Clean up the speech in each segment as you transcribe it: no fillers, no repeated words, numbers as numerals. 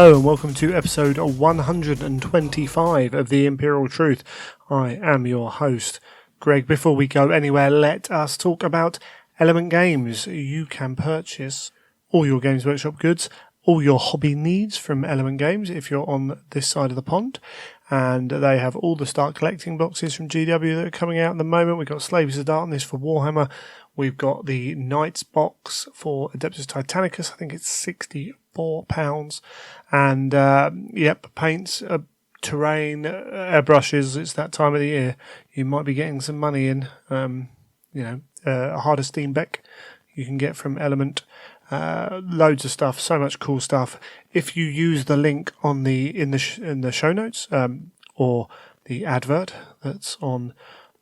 Hello and welcome to episode 125 of The Imperial Truth. I am your host, Greg. Before we go anywhere, let us talk about Element Games. You can purchase all your Games Workshop goods, all your hobby needs from Element Games if you're on this side of the pond. And they have all the Start Collecting boxes from GW that are coming out at the moment. We've got Slaves of Darkness for Warhammer. We've got the Knights box for Adeptus Titanicus. I think it's £64. And, paints, terrain, airbrushes. It's that time of the year. You might be getting some money in. A harder Steenbeck you can get from Element. Loads of stuff, so much cool stuff. If you use the link on in the show notes, or the advert that's on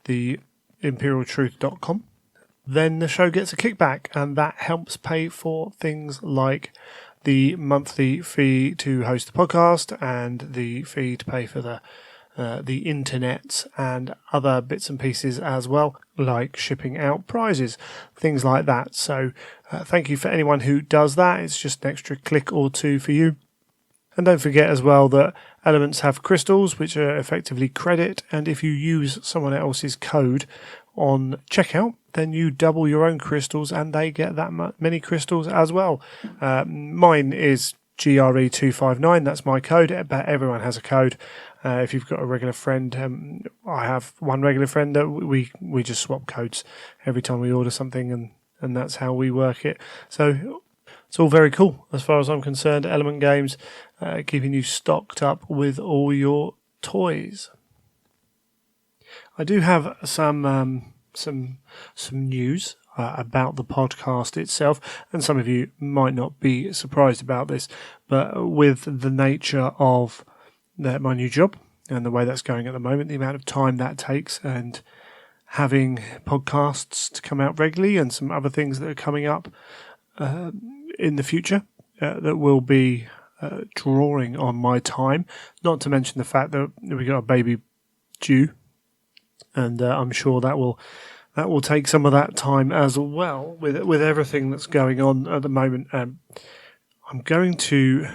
the imperialtruth.com, then the show gets a kickback, and that helps pay for things like the monthly fee to host the podcast and the fee to pay for the internet and other bits and pieces as well, like shipping out prizes, things like that. So thank you for anyone who does that. It's just an extra click or two for you. And don't forget as well that Elements have crystals, which are effectively credit, and if you use someone else's code on checkout, then you double your own crystals and they get that many crystals as well. Mine is GRE259, that's my code, but everyone has a code. If you've got a regular friend, I have one regular friend that we just swap codes every time we order something, and that's how we work it. So it's all very cool as far as I'm concerned. Element Games, keeping you stocked up with all your toys. I do have some news about the podcast itself, and some of you might not be surprised about this, but with the nature of my new job and the way that's going at the moment, the amount of time that takes, and having podcasts to come out regularly and some other things that are coming up in the future that will be drawing on my time, not to mention the fact that we got a baby due, and I'm sure that will take some of that time as well with everything that's going on at the moment. I'm going to.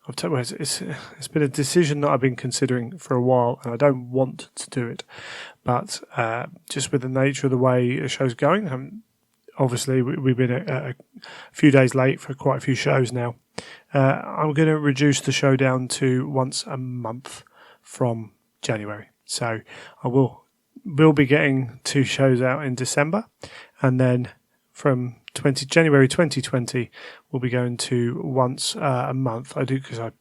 It's been a decision that I've been considering for a while, and I don't want to do it, but just with the nature of the way the show's going, obviously we've been a few days late for quite a few shows now. I'm going to reduce the show down to once a month from January, so I will be getting 2 shows out in December, and then from January 2020, we'll be going to once a month. I do, because I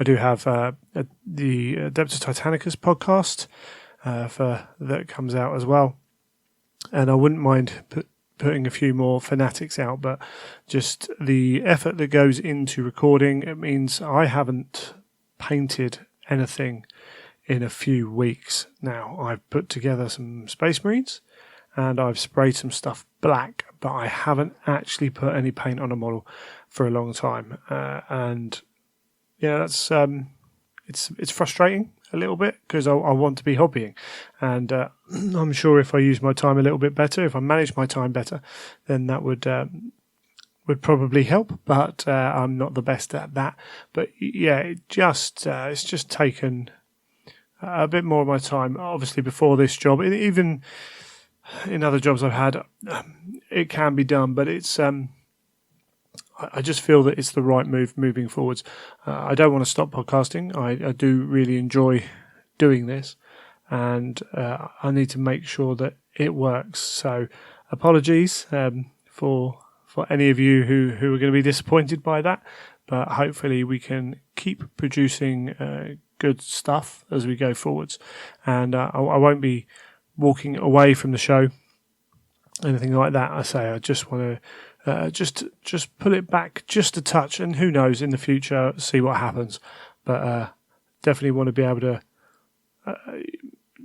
do have the Adeptus Titanicus podcast that comes out as well, and I wouldn't mind putting a few more fanatics out, but just the effort that goes into recording, it means I haven't painted anything in a few weeks now. I've put together some Space Marines and I've sprayed some stuff black, but I haven't actually put any paint on a model for a long time. And yeah, that's it's frustrating a little bit, because I want to be hobbying, and I'm sure if I use my time a little bit better, if I manage my time better, then that would probably help. But I'm not the best at that. But yeah, it's just taken a bit more of my time. Obviously, before this job, even in other jobs I've had, it can be done, but it's I just feel that it's the right move moving forwards. I don't want to stop podcasting. I do really enjoy doing this, and I need to make sure that it works. So apologies for any of you who are going to be disappointed by that, but hopefully we can keep producing good stuff as we go forwards, and I won't be walking away from the show, anything like that. I just want to just pull it back just a touch, and who knows, in the future, see what happens. But definitely want to be able to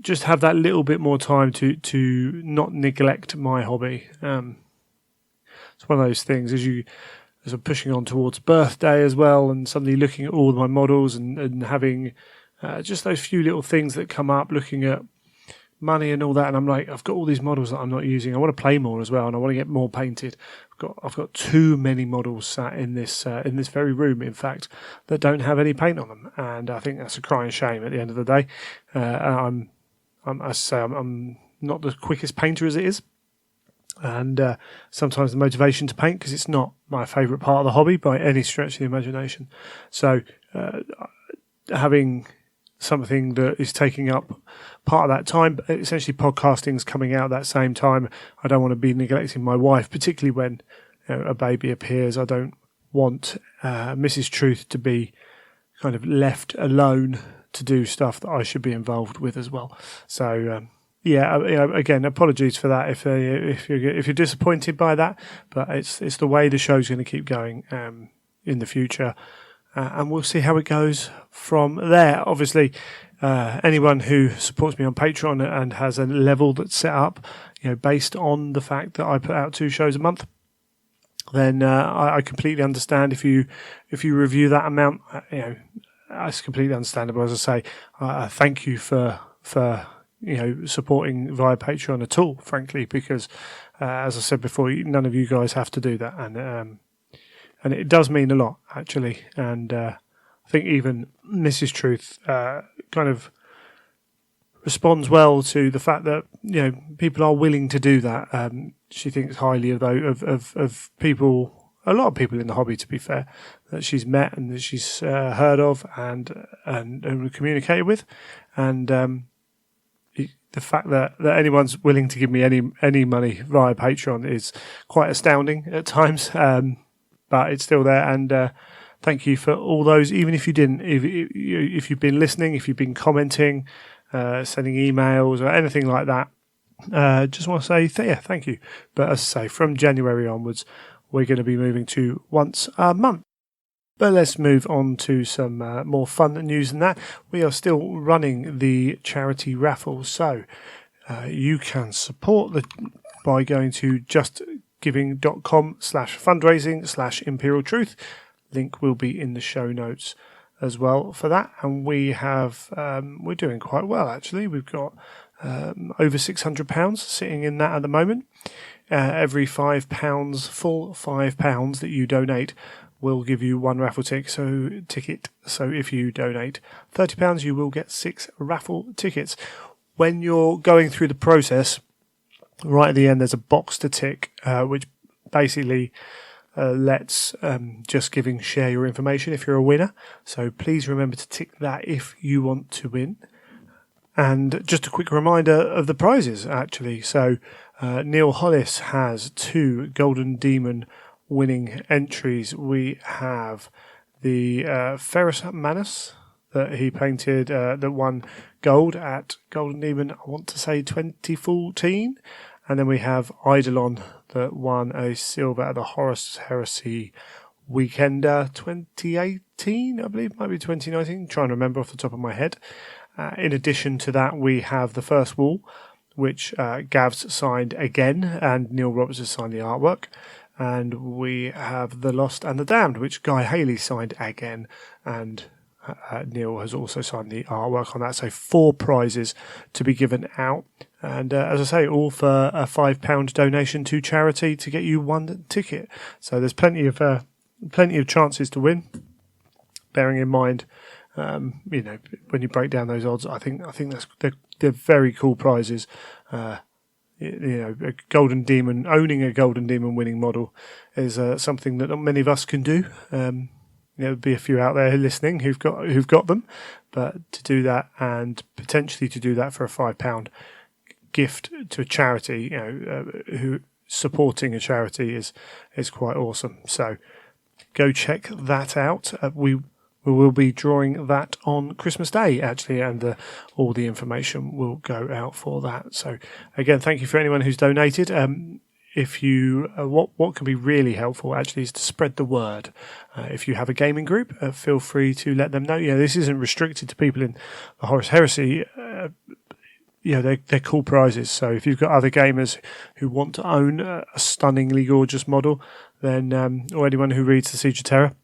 just have that little bit more time to not neglect my hobby. It's one of those things, as I'm pushing on towards birthday as well, and suddenly looking at all of my models and having just those few little things that come up, looking at money and all that, and I'm like, I've got all these models that I'm not using. I want to play more as well, and I want to get more painted. I've got too many models sat in this very room, in fact, that don't have any paint on them, and I think that's a crying shame. At the end of the day, I'm not the quickest painter as it is, and sometimes the motivation to paint, because it's not my favourite part of the hobby by any stretch of the imagination. So having something that is taking up part of that time, essentially podcasting's coming out at that same time. I don't want to be neglecting my wife, particularly when a baby appears. I don't want Mrs. Truth to be kind of left alone to do stuff that I should be involved with as well. So again, apologies for that if you're disappointed by that, but it's the way the show's going to keep going in the future. And we'll see how it goes from there. Obviously, anyone who supports me on Patreon and has a level that's set up, based on the fact that I put out 2 shows a month, then I completely understand if you review that amount. It's completely understandable. As I say, thank you for supporting via Patreon at all, frankly, because as I said before, none of you guys have to do that, and it does mean a lot, actually. And I think even Mrs. Truth kind of responds well to the fact that people are willing to do that. She thinks highly of people, a lot of people in the hobby, to be fair, that she's met and that she's heard of and communicated with, and the fact that anyone's willing to give me any money via Patreon is quite astounding at times. But it's still there, and thank you for all those. Even if you didn't, if you've been listening, if you've been commenting, sending emails or anything like that, just want to say thank you. But as I say, from January onwards, we're going to be moving to once a month. But let's move on to some more fun news than that. We are still running the charity raffle, so you can support by going to justgiving.com/fundraising/Imperial Truth. Link will be in the show notes as well for that. And we have we're doing quite well, actually. We've got over £600 sitting in that at the moment. Every £5, full £5 that you donate will give you 1 raffle ticket. So if you donate £30, you will get 6 raffle tickets. When you're going through the process, right at the end, there's a box to tick, which basically lets Just Giving share your information if you're a winner. So please remember to tick that if you want to win. And just a quick reminder of the prizes, actually. So Neil Hollis has 2 Golden Demon winning entries. We have the Ferrus Manus that he painted, that won gold at Golden Demon, I want to say 2014. And then we have Eidolon that won a silver at the Heresy Weekender 2018, I believe, might be 2019. I'm trying to remember off the top of my head. In addition to that, we have the First Wall, which Gav's signed again, and Neil Roberts has signed the artwork. And we have The Lost and the Damned, which Guy Haley signed again, and Neil has also signed the artwork on that. So 4 prizes to be given out. And as I say, all for a £5 donation to charity to get you 1 ticket. So there's plenty of chances to win. Bearing in mind, when you break down those odds, I think they're very cool prizes. A Golden Demon, owning a Golden Demon winning model is something that not many of us can do. There'll be a few out there listening who've got them, but to do that, and potentially to do that for a £5 gift to a charity, who supporting a charity is quite awesome. So go check that out. We will be drawing that on Christmas Day, actually, and all the information will go out for that. So again, thank you for anyone who's donated. If you what can be really helpful actually is to spread the word. If you have a gaming group, feel free to let them know. This isn't restricted to people in the Horus Heresy. They're cool prizes. So if you've got other gamers who want to own a stunningly gorgeous model, then or anyone who reads the Siege of Terror,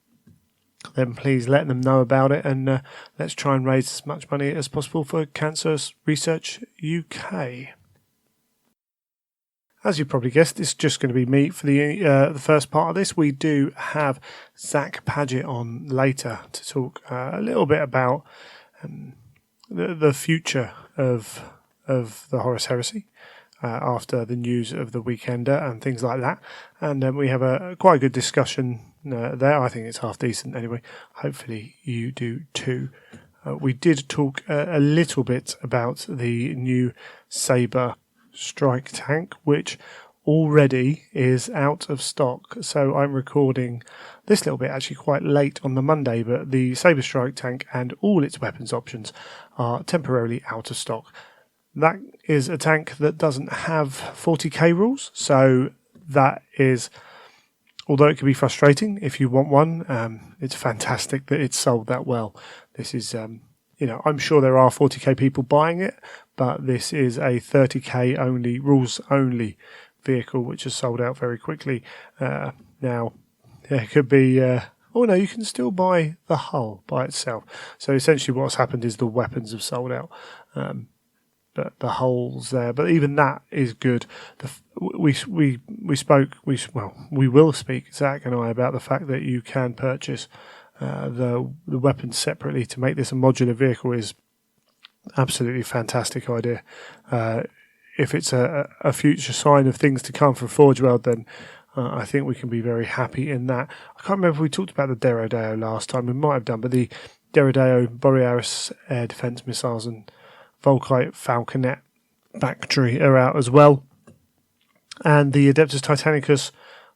then please let them know about it, and let's try and raise as much money as possible for Cancer Research UK. As you probably guessed, it's just going to be me for the first part of this. We do have Zax Padget on later to talk a little bit about the future of the Horus Heresy after the news of the Weekender and things like that. And we have a quite a good discussion there. I think it's half decent anyway. Hopefully you do too. We did talk a little bit about the new Sabre strike tank, which already is out of stock. So I'm recording this little bit actually quite late on the Monday, but the Sabre strike tank and all its weapons options are temporarily out of stock. That is a tank that doesn't have 40k rules, so that is, although it can be frustrating if you want one, it's fantastic that it's sold that well. This is I'm sure there are 40k people buying it, but this is a 30k only, rules only vehicle, which has sold out very quickly. Now, there could be, you can still buy the hull by itself. So essentially what's happened is the weapons have sold out, but the hull's there. But even that is good. We will speak, Zach and I, about the fact that you can purchase the weapons separately to make this a modular vehicle is absolutely fantastic idea. If it's a future sign of things to come from Forge World, then I think we can be very happy in that. I can't remember if we talked about the Derodeo last time. We might have done, but the Derodeo Borealis air defense missiles and Volkite Falconet factory are out as well. And the Adeptus Titanicus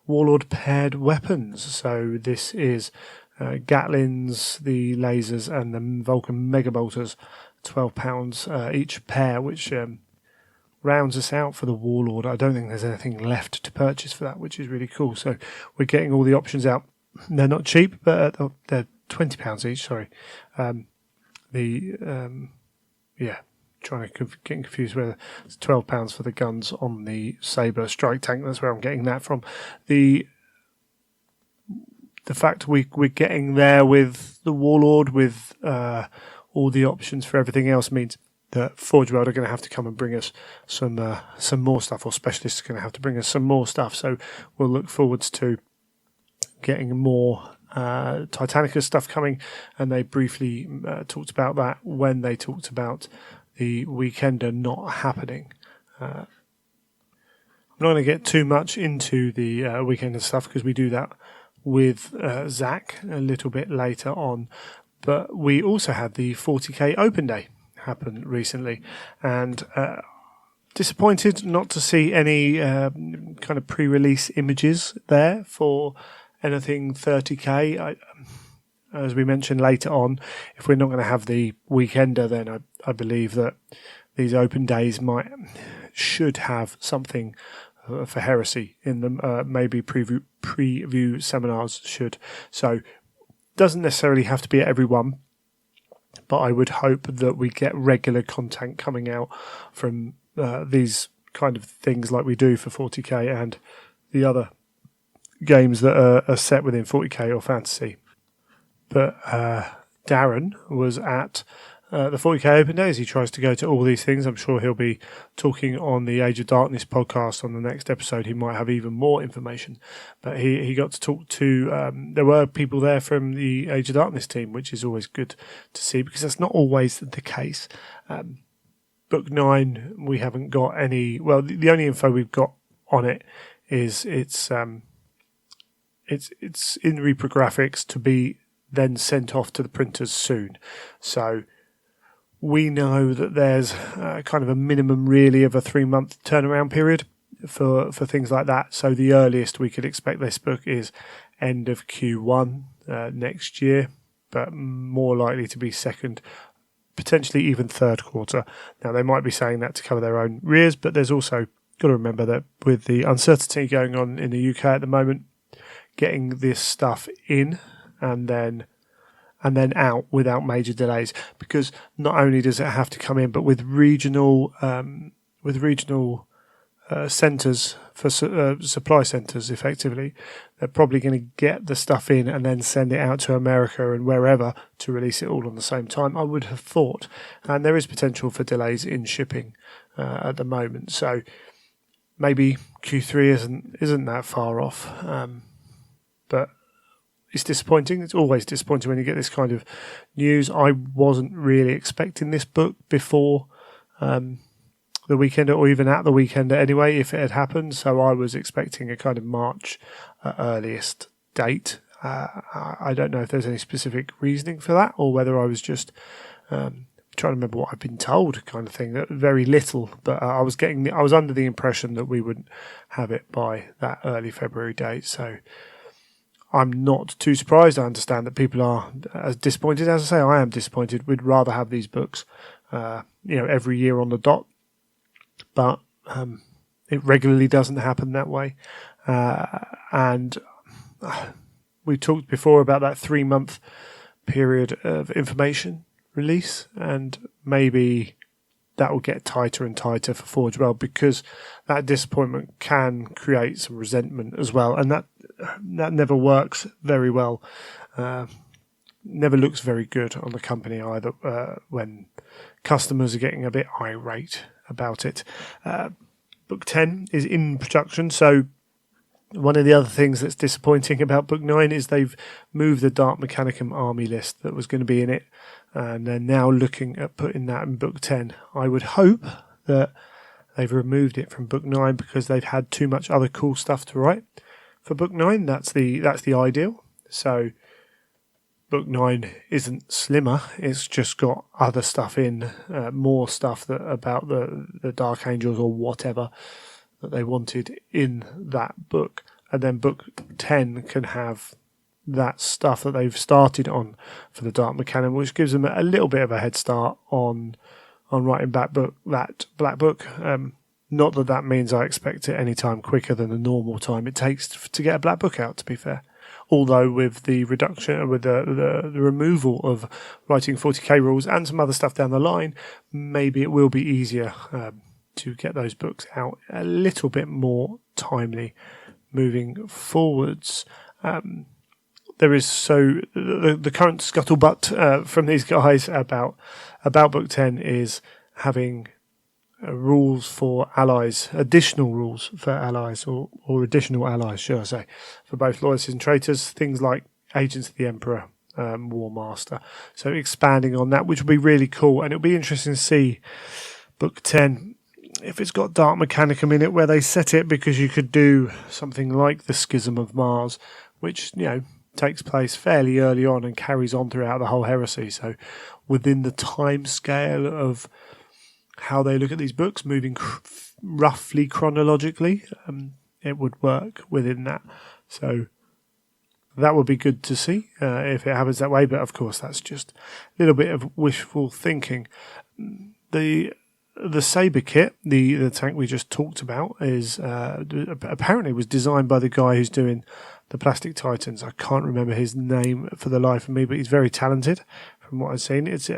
Warlord paired weapons. So this is Gatlins, the lasers, and the Vulcan Mega Bolters, £12 each pair, which rounds us out for the Warlord. I don't think there's anything left to purchase for that, which is really cool. So we're getting all the options out. They're not cheap, but they're £20 each. Sorry, getting confused whether it's £12 for the guns on the Sabre strike tank. That's where I'm getting that from. The fact we're getting there with the Warlord, with all the options for everything else, means that Forge World are going to have to come and bring us some more stuff, or specialists are going to have to bring us some more stuff. So we'll look forwards to getting more Titanicus stuff coming. And they briefly talked about that when they talked about the Weekender not happening. I'm not going to get too much into the Weekender stuff because we do that with Zach a little bit later on. But we also had the 40k Open Day happen recently, and disappointed not to see any kind of pre-release images there for anything 30k. As we mentioned later on, if we're not going to have the Weekender, then I believe that these Open Days should have something for Heresy in them. Maybe preview seminars should. So doesn't necessarily have to be at every one, but I would hope that we get regular content coming out from these kind of things like we do for 40k and the other games that are set within 40k or fantasy. But Darren was at the 40k Open Days. He tries to go to all these things. I'm sure he'll be talking on the Age of Darkness podcast on the next episode. He might have even more information. But he got to talk to... there were people there from the Age of Darkness team, which is always good to see because that's not always the case. Book 9, we haven't got any... Well, the only info we've got on it is it's in reprographics to be then sent off to the printers soon. So we know that there's kind of a minimum really of a 3-month turnaround period for things like that. So the earliest we could expect this book is end of Q1 next year, but more likely to be second, potentially even third quarter. Now they might be saying that to cover their own rears, but there's also got to remember that with the uncertainty going on in the UK at the moment, getting this stuff in and then out without major delays, because not only does it have to come in, but with regional centres, for supply centres, effectively. They're probably going to get the stuff in and then send it out to America and wherever to release it all on the same time, I would have thought. And there is potential for delays in shipping at the moment. So maybe Q3 isn't that far off. But it's disappointing. It's always disappointing when you get this kind of news. I wasn't really expecting this book before the weekend, or even at the weekend anyway, if it had happened. So I was expecting a kind of March earliest date. I don't know if there's any specific reasoning for that, or whether I was just trying to remember what I've been told, kind of thing. Very little, but I was under the impression that we wouldn't have it by that early February date. So I'm not too surprised. I understand that people are as disappointed. As I say, I am disappointed. We'd rather have these books, every year on the dot. But it regularly doesn't happen that way. And we talked before about that 3-month period of information release, and maybe that will get tighter and tighter for Forge World, because that disappointment can create some resentment as well, and that never works very well. Never looks very good on the company either, when customers are getting a bit irate about it. Book 10 is in production, so one of the other things that's disappointing about Book 9 is they've moved the Dark Mechanicum army list that was going to be in it, and they're now looking at putting that in Book 10. I would hope that they've removed it from Book 9 because they've had too much other cool stuff to write. For Book 9, that's the ideal. So Book 9 isn't slimmer, it's just got other stuff in, more stuff about the Dark Angels or whatever that they wanted in that book. And then Book 10 can have that stuff that they've started on for the Dark Mechanicum, which gives them a little bit of a head start on writing that Black Book. Not that means I expect it any time quicker than the normal time it takes to get a Black Book out, to be fair. Although with the reduction, with the removal of writing 40k rules and some other stuff down the line, maybe it will be easier to get those books out a little bit more timely moving forwards. There is the current scuttlebutt from these guys about Book 10 is having rules for allies, additional rules for allies, or additional allies, should I say, for both loyalists and traitors, things like Agents of the Emperor, War Master. So expanding on that, which will be really cool, and it'll be interesting to see Book 10 if it's got Dark Mechanicum in it, where they set it, because you could do something like the Schism of Mars, which takes place fairly early on and carries on throughout the whole Heresy. So within the time scale of how they look at these books, moving roughly chronologically, it would work within that. So that would be good to see if it happens that way. But of course, that's just a little bit of wishful thinking. The Saber kit, the tank we just talked about, is apparently was designed by the guy who's doing the Plastic Titans. I can't remember his name for the life of me, but he's very talented from what I've seen. It's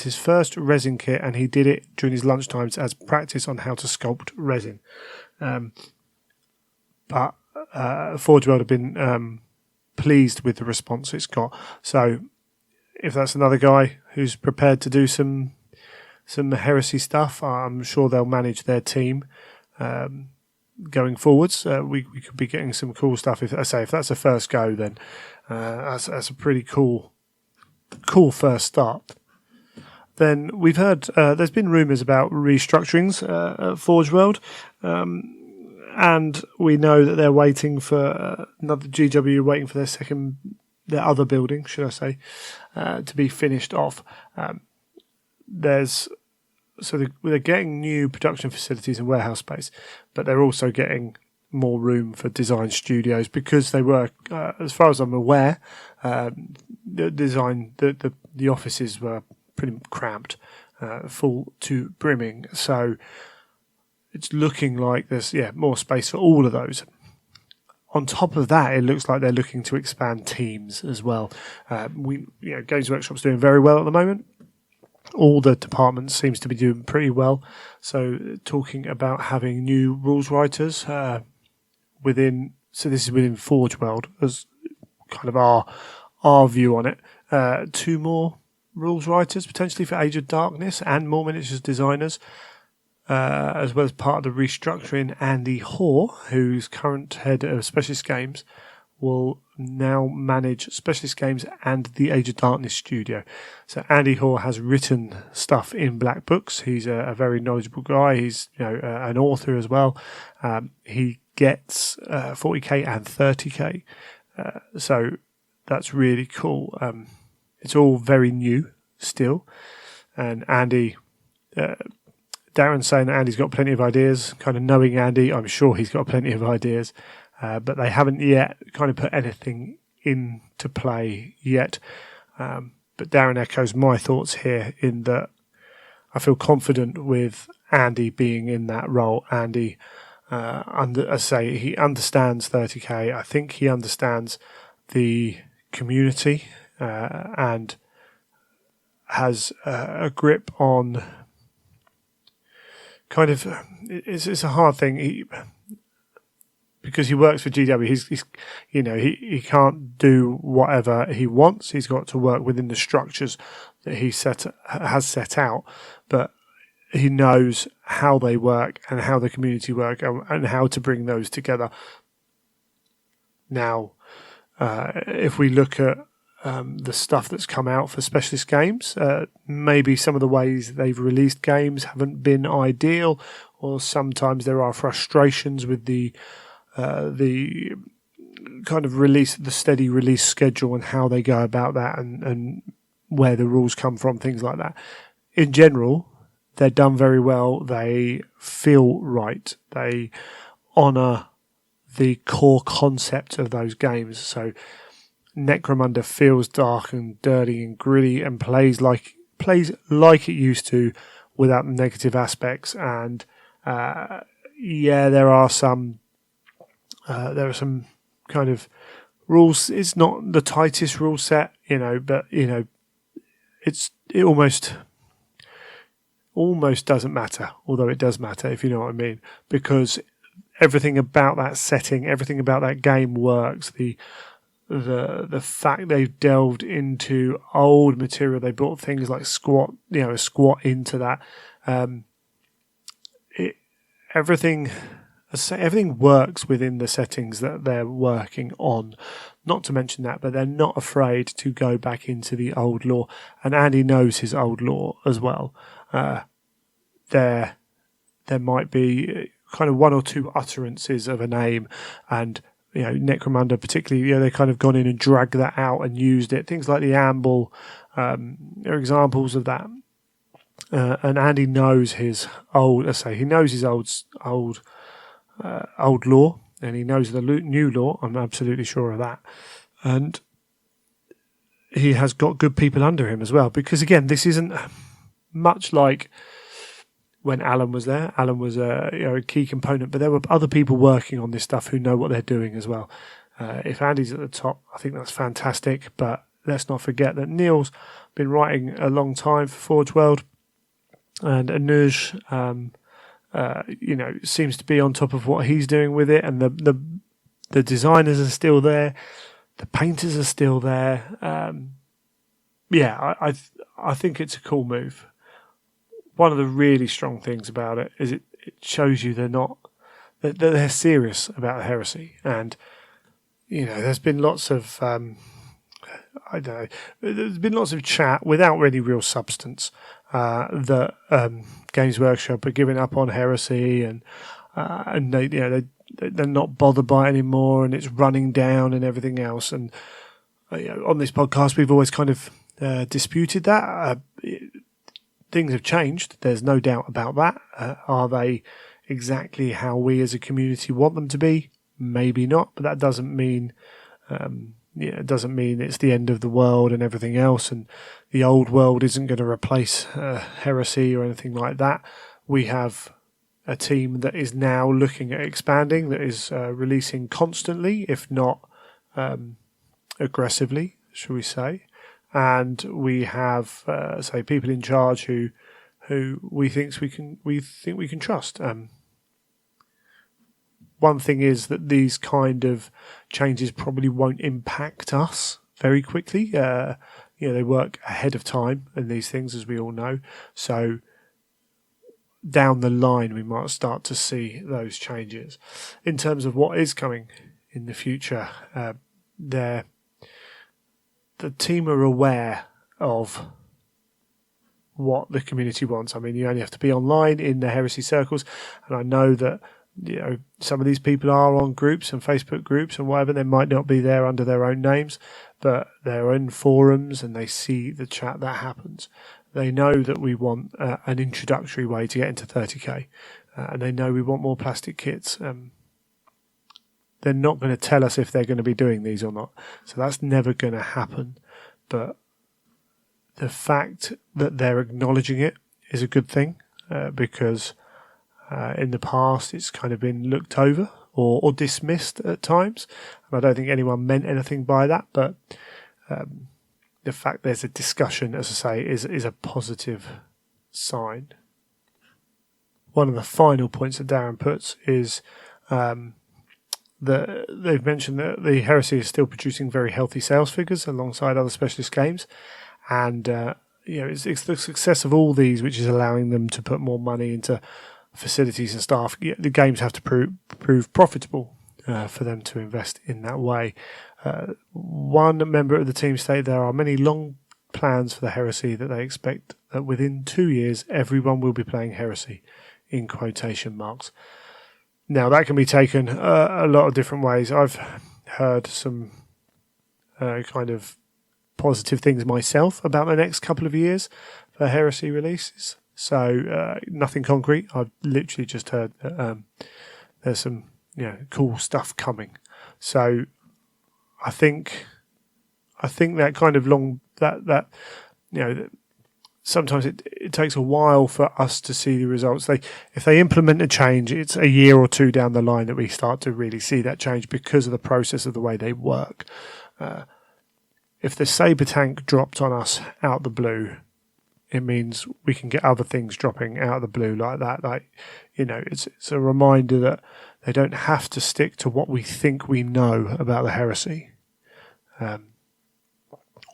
his first resin kit, and he did it during his lunchtimes as practice on how to sculpt resin. But Forge World have been pleased with the response it's got. So if that's another guy who's prepared to do some Heresy stuff, I'm sure they'll manage their team going forwards. We could be getting some cool stuff. If that's a first go, then that's a pretty cool first start. Then we've heard there's been rumours about restructurings at Forge World, and we know that they're waiting for another GW, waiting for their other building, should I say, to be finished off. They're getting new production facilities and warehouse space, but they're also getting more room for design studios, because they were, as far as I'm aware, the offices were pretty cramped, full to brimming. So it's looking like there's more space for all of those. On top of that, it looks like they're looking to expand teams as well. Games Workshop's doing very well at the moment. all the departments seems to be doing pretty well. So talking about having new rules writers within, so this is within Forge World as kind of our view on it. 2 more rules writers potentially for Age of Darkness and more miniatures designers, as well as part of the restructuring. Andy Hoare, who's current head of Specialist Games, will now manage Specialist Games and the Age of Darkness studio. So Andy Hoare has written stuff in Black Books. He's a very knowledgeable guy. He's an author as well. He gets 40k and 30k. So that's really cool. It's all very new still. And Andy, Darren's saying that Andy's got plenty of ideas. Kind of knowing Andy, I'm sure he's got plenty of ideas. But they haven't yet kind of put anything into play yet. But Darren echoes my thoughts here in that I feel confident with Andy being in that role. Andy, he understands 30k. I think he understands the community and has a grip on kind of. It's a hard thing. Because he works for GW, he can't do whatever he wants. He's got to work within the structures that he has set out, but he knows how they work and how the community work and how to bring those together. Now, if we look at the stuff that's come out for Specialist Games, maybe some of the ways they've released games haven't been ideal, or sometimes there are frustrations with the kind of release, the steady release schedule and how they go about that and where the rules come from, things like that. In general, they're done very well. They feel right. They honour the core concept of those games. So Necromunda feels dark and dirty and gritty and plays like it used to without the negative aspects. And there are some kind of rules. It's not the tightest rule set, but it almost doesn't matter, although it does matter, if you know what I mean, because everything about that setting, everything about that game works. The fact they've delved into old material, they brought things like squat into that. Everything works within the settings that they're working on. Not to mention that, but they're not afraid to go back into the old lore. And Andy knows his old lore as well. There might be kind of 1 or 2 utterances of a name, and Necromunda particularly, they've kind of gone in and dragged that out and used it. Things like the Amble are examples of that. And Andy knows his old lore, and he knows the new lore. I'm absolutely sure of that. And he has got good people under him as well, because again, this isn't much like when Alan was there. Alan was a key component, but there were other people working on this stuff who know what they're doing as well. If Andy's at the top, I think that's fantastic, but let's not forget that Neil's been writing a long time for Forge World, and Anuj seems to be on top of what he's doing with it, and the designers are still there, the painters are still there. I think it's a cool move. One of the really strong things about it is it shows you they're serious about Heresy, and there's been lots of there's been lots of chat without any real substance that Games Workshop are giving up on Heresy, and they're not bothered by it anymore, and it's running down and everything else. And on this podcast, we've always kind of disputed that. Things have changed. There's no doubt about that. Are they exactly how we as a community want them to be? Maybe not, but that doesn't mean it doesn't mean it's the end of the world and everything else, and the old world isn't going to replace Heresy or anything like that. We have a team that is now looking at expanding, that is releasing constantly, if not aggressively, shall we say. and we have say people in charge who we think we can trust. One thing is that these kind of changes probably won't impact us very quickly. They work ahead of time in these things, as we all know. So down the line, we might start to see those changes. In terms of what is coming in the future, the team are aware of what the community wants. I mean, you only have to be online in the Heresy circles, and I know that some of these people are on groups and Facebook groups and whatever. They might not be there under their own names, but they're in forums and they see the chat that happens. They know that we want an introductory way to get into 30k, and they know we want more plastic kits. They're not going to tell us if they're going to be doing these or not, so that's never going to happen. But the fact that they're acknowledging it is a good thing, because in the past it's kind of been looked over or dismissed at times, and I don't think anyone meant anything by that, but the fact there's a discussion, as I say, is a positive sign. One of the final points that Darren puts is that they've mentioned that the Heresy is still producing very healthy sales figures alongside other specialist games, and it's the success of all these which is allowing them to put more money into facilities and staff. The games have to prove profitable for them to invest in that way. One member of the team stated there are many long plans for the Heresy that they expect that within 2 years everyone will be playing Heresy, in quotation marks. Now that can be taken a lot of different ways. I've heard some kind of positive things myself about the next couple of years for Heresy releases. So nothing concrete. I've literally just heard that there's some cool stuff coming. So I think that kind of long that sometimes it takes a while for us to see the results. If they implement a change, it's a year or two down the line that we start to really see that change because of the process of the way they work. If the Saber tank dropped on us out the blue, it means we can get other things dropping out of the blue like that. It's a reminder that they don't have to stick to what we think we know about the Heresy,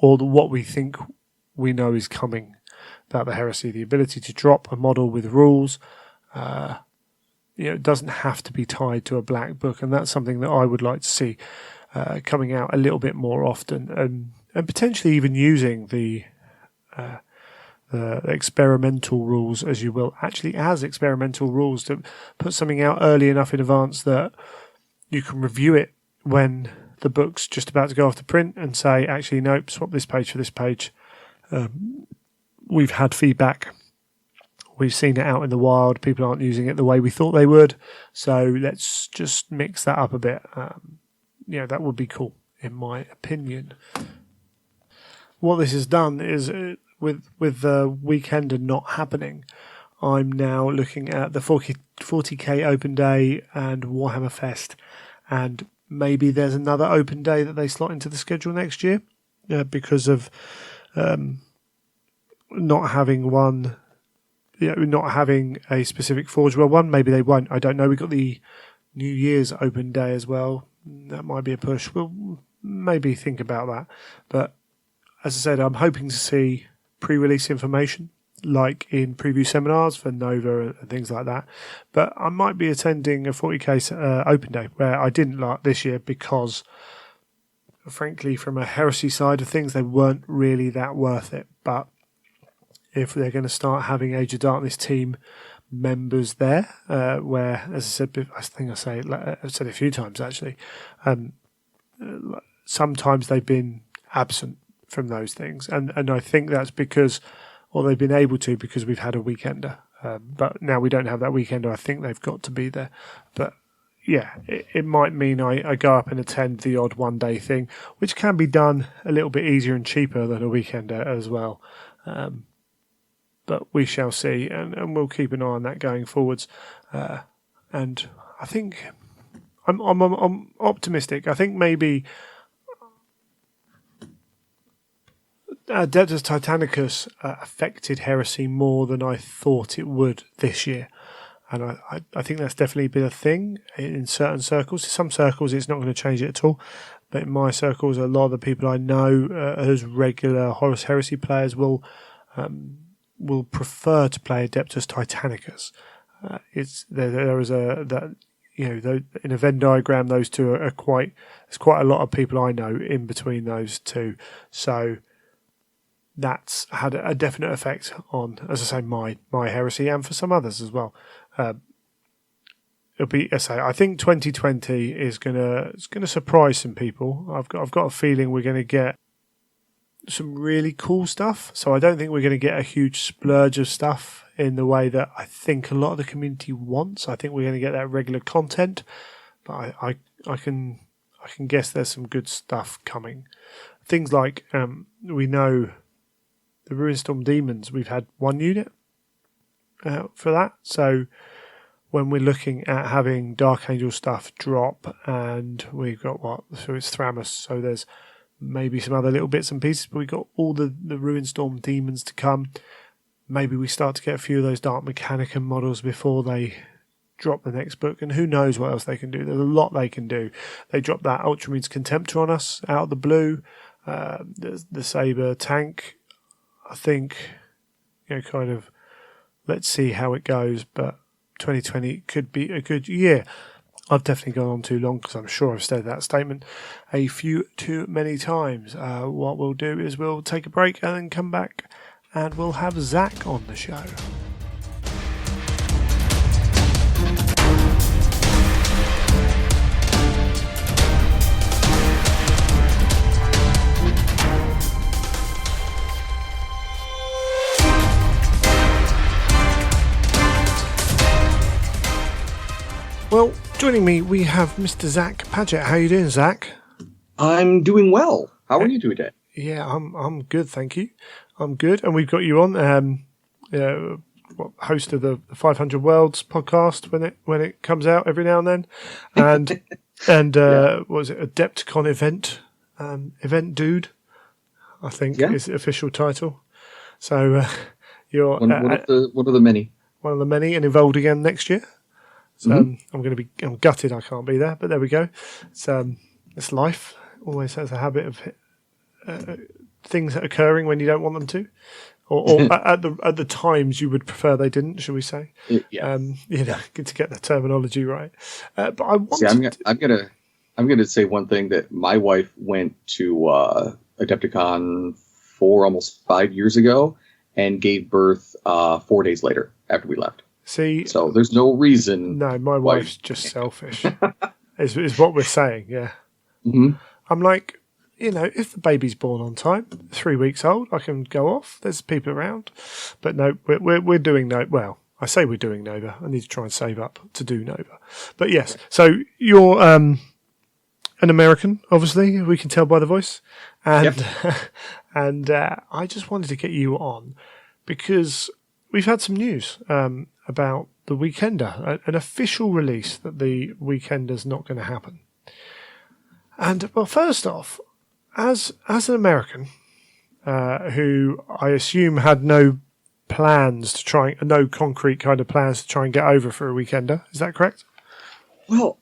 or what we think we know is coming about the Heresy. The ability to drop a model with rules, it doesn't have to be tied to a black book, and that's something that I would like to see coming out a little bit more often, and potentially even using the experimental rules, as you will, actually as experimental rules, to put something out early enough in advance that you can review it when the book's just about to go off to print and say, actually, nope, swap this page for this page. We've had feedback. We've seen it out in the wild. People aren't using it the way we thought they would. So let's just mix that up a bit. That would be cool, in my opinion. What this has done is, with the Weekender not happening, I'm now looking at the 40k Open Day and Warhammer Fest, and maybe there's another Open Day that they slot into the schedule next year because of not having one, not having a specific Forge World one. Maybe they won't. I don't know. We've got the New Year's Open Day as well. That might be a push. We'll maybe think about that. But as I said, I'm hoping to see pre-release information like in preview seminars for Nova and things like that. But I might be attending a 40k Open Day, where I didn't like this year because, frankly, from a Heresy side of things, they weren't really that worth it. But if they're going to start having Age of Darkness team members there, where, as I said, I've said it a few times actually, sometimes they've been absent from those things, and I think that's because, or they've been able to because we've had a Weekender, but now we don't have that Weekender. I think they've got to be there. But yeah, it might mean I go up and attend the odd one day thing, which can be done a little bit easier and cheaper than a Weekender as well. But we shall see, and we'll keep an eye on that going forwards. And I think I'm optimistic. I think maybe Adeptus Titanicus affected Heresy more than I thought it would this year. And I think that's definitely been a thing in certain circles. In some circles, it's not going to change it at all. But in my circles, a lot of the people I know as regular Horus Heresy players will prefer to play Adeptus Titanicus. There is that in a Venn diagram, those two are quite. There's quite a lot of people I know in between those two. So that's had a definite effect on, as I say, my Heresy, and for some others as well. It'll be, I think 2020 is gonna surprise some people. I've got a feeling we're gonna get some really cool stuff. So I don't think we're gonna get a huge splurge of stuff in the way that I think a lot of the community wants. I think we're gonna get that regular content, but I can guess there's some good stuff coming. Things like we know the Ruinstorm Demons. We've had one unit for that, so when we're looking at having Dark Angel stuff drop, and we've got so it's Thramus, so there's maybe some other little bits and pieces, but we've got all the Ruinstorm Demons to come. Maybe we start to get a few of those Dark Mechanicum models before they drop the next book, and who knows what else they can do. There's a lot they can do. They dropped that Ultramarines Contemptor on us out of the blue. The Saber tank, I think, kind of, let's see how it goes, but 2020 could be a good year. I've definitely gone on too long because I'm sure I've said that statement a few too many times. What we'll do is we'll take a break and then come back and we'll have Zach on the show. Well, joining me, we have Mr. Zax Padget. How are you doing, Zach? I'm doing well. How are you doing today? Yeah, I'm good, thank you. I'm good, and we've got you on, host of the 500 Worlds podcast when it comes out every now and then, and what was it, Adepticon event dude, I think is the official title. So you're one of the many. One of the many, and involved again next year. So I'm gutted I can't be there, but there we go. It's life. Always has a habit of things occurring when you don't want them to, or at the times you would prefer they didn't. Shall we say? Yeah. Good to get the terminology right. But I want. I'm gonna say one thing, that my wife went to Adepticon almost 5 years ago and gave birth 4 days later after we left. See, so there's no reason. No, my wife's just selfish. is what we're saying. Yeah. Mm-hmm. I'm like, if the baby's born on time, 3 weeks old, I can go off. There's people around, but no, we're doing Nova. Well, I say we're doing Nova. I need to try and save up to do Nova. But yes, so you're an American, obviously. We can tell by the voice, and and I just wanted to get you on because we've had some news about the Weekender, an official release that the Weekender's not going to happen. And, well, first off, as an American who I assume had no concrete kind of plans to try and get over for a Weekender, is that correct? Well,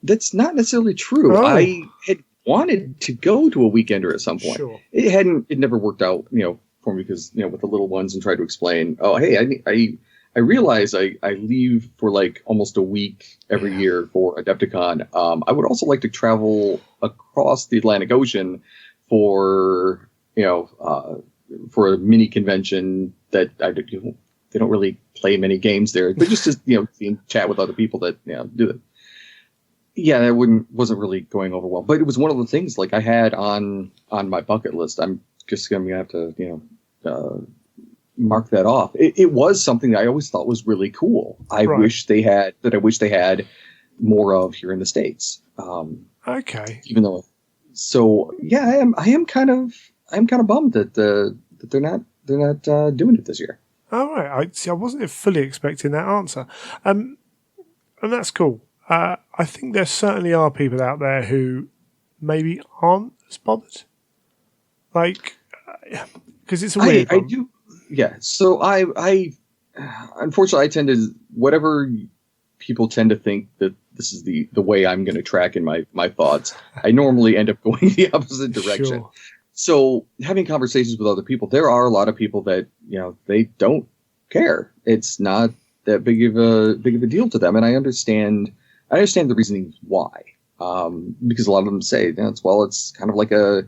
that's not necessarily true. Oh. I had wanted to go to a Weekender at some point. Sure. It never worked out, for me, because with the little ones, and tried to explain, I realize I leave for like almost a week every year for Adepticon. I would also like to travel across the Atlantic Ocean for for a mini convention that they don't really play many games there, but just to chat with other people that do it. Yeah, that wasn't really going over well, but it was one of the things like I had on my bucket list. I'm just going to have to mark that off. It was something that I always thought was really cool. I wish they had more of here in the States. Okay. Even though, I am kind of bummed that they're not doing it this year. All right. I wasn't fully expecting that answer, and that's cool. I think there certainly are people out there who maybe aren't as bothered. Like, because it's a weird I one. do. Yeah. So I unfortunately I tend to whatever people tend to think that this is the way I'm going to track in my thoughts. I normally end up going the opposite direction. Sure. So having conversations with other people, there are a lot of people that they don't care. It's not that big of a deal to them, and I understand the reasoning why. Because a lot of them say it's kind of like a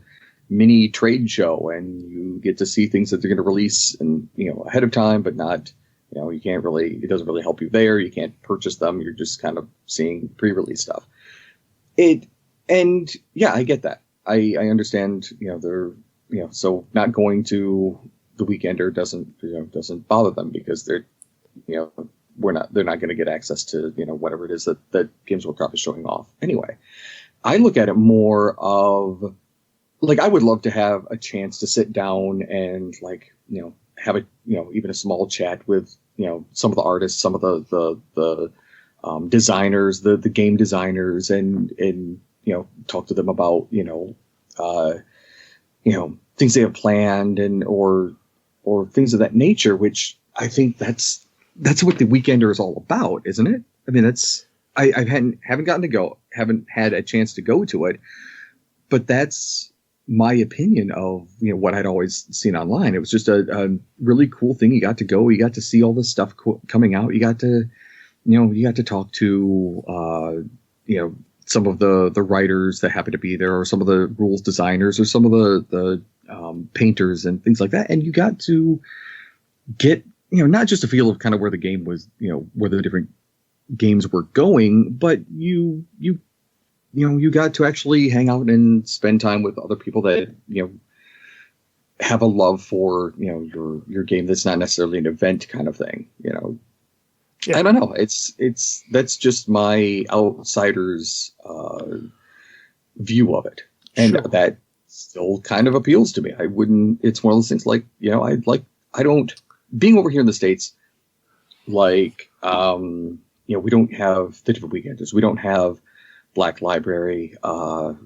mini trade show, and you get to see things that they're going to release and ahead of time, but not. You can't really. It doesn't really help you there. You can't purchase them. You're just kind of seeing pre-release stuff. And yeah, I get that. I understand. They're so not going to the Weekender doesn't bother them because they're they're not going to get access to whatever it is that Games Workshop is showing off anyway. I look at it more of like I would love to have a chance to sit down and have a even a small chat with some of the artists, some of the designers, the game designers, and talk to them about things they have planned and or things of that nature. Which I think that's what the Weekender is all about, isn't it? I mean, I haven't had a chance to go to it, but that's my opinion of what I'd always seen online. It was just a really cool thing. You got to go, you got to see all this stuff coming out. You got to talk to some of the writers that happen to be there, or some of the rules designers, or some of the painters and things like that. And you got to get not just a feel of kind of where the game was, where the different games were going, but you got to actually hang out and spend time with other people that have a love for your game. That's not necessarily an event kind of thing. Yeah. I don't know. That's just my outsider's view of it, and Sure. that still kind of appeals to me. I wouldn't. It's one of those things I don't being over here in the States. We don't have the different Weekenders. We don't have Black Library, so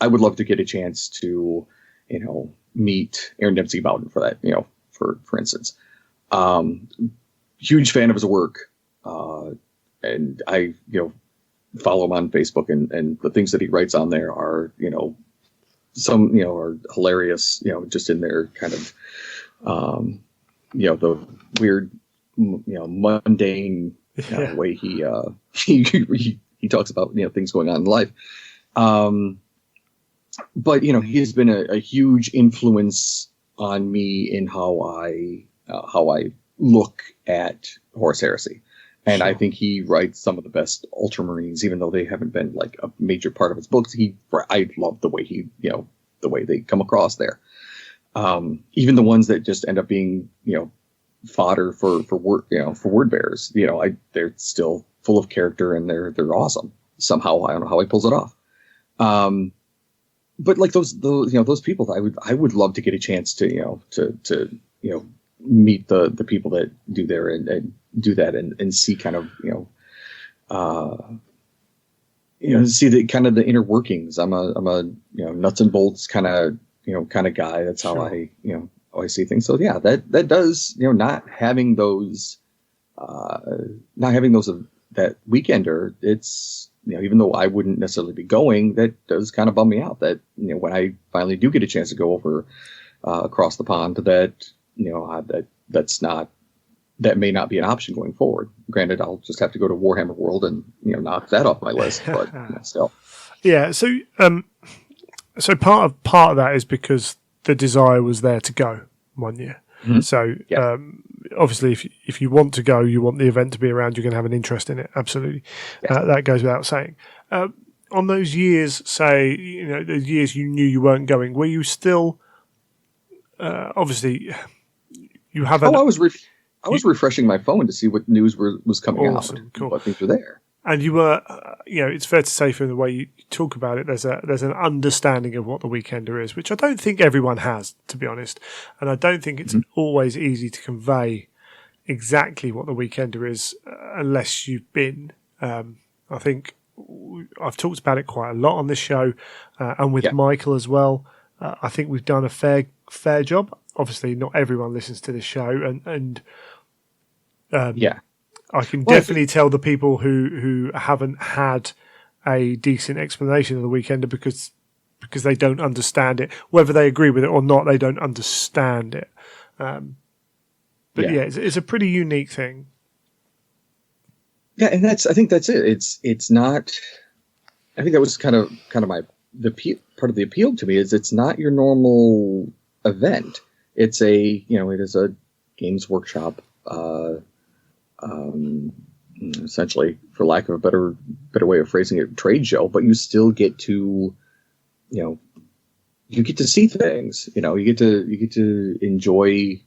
I would love to get a chance to, meet Aaron Dempsey Bowden for that, for instance. Huge fan of his work, and I, follow him on Facebook, and the things that he writes on there are, some, are hilarious, just in their kind of, the weird, mundane way he talks about things going on in life, but he has been a huge influence on me in how I look at Horus Heresy, and Sure. I think he writes some of the best Ultramarines, even though they haven't been like a major part of his books. I love the way the way they come across there, even the ones that just end up being fodder for word bearers. They're still full of character, and they're awesome somehow. I don't know how he pulls it off. But like those people, I would love to get a chance to meet the people that do there and do that and see kind of see the kind of the inner workings. I'm a nuts and bolts kind of guy. That's how Sure. I see things. So yeah, that does not having those that Weekender, it's even though I wouldn't necessarily be going, that does kind of bum me out that when I finally do get a chance to go over across the pond, that that may not be an option going forward. Granted, I'll just have to go to Warhammer World and knock that off my list, but still. Yeah. So part of that is because the desire was there to go one year. Mm-hmm. So Yeah. obviously, if you want to go, you want the event to be around, you're going to have an interest in it. Absolutely, Yes. that goes without saying. On those years, say the years you knew you weren't going, were you still obviously you have an I was refreshing my phone to see what news was coming Awesome, out, cool. what things were there. and you were it's fair to say from the way you talk about it, there's an understanding of what the Weekender is, which I don't think everyone has, to be honest, and I don't think it's always easy to convey exactly what the Weekender is unless you've been. I think I've talked about it quite a lot on this show and with Yeah. Michael as well. I think we've done a fair job. Obviously, not everyone listens to this show, and I can definitely tell the people who haven't had a decent explanation of the Weekender because they don't understand it. Whether they agree with it or not, they don't understand it. It's a pretty unique thing. Yeah, and I think that's it. It's not. I think that was kind of part of the appeal to me is it's not your normal event. It's it is a Games Workshop, essentially, for lack of a better way of phrasing it, trade show. But you still get to, you get to see things. You get to enjoy,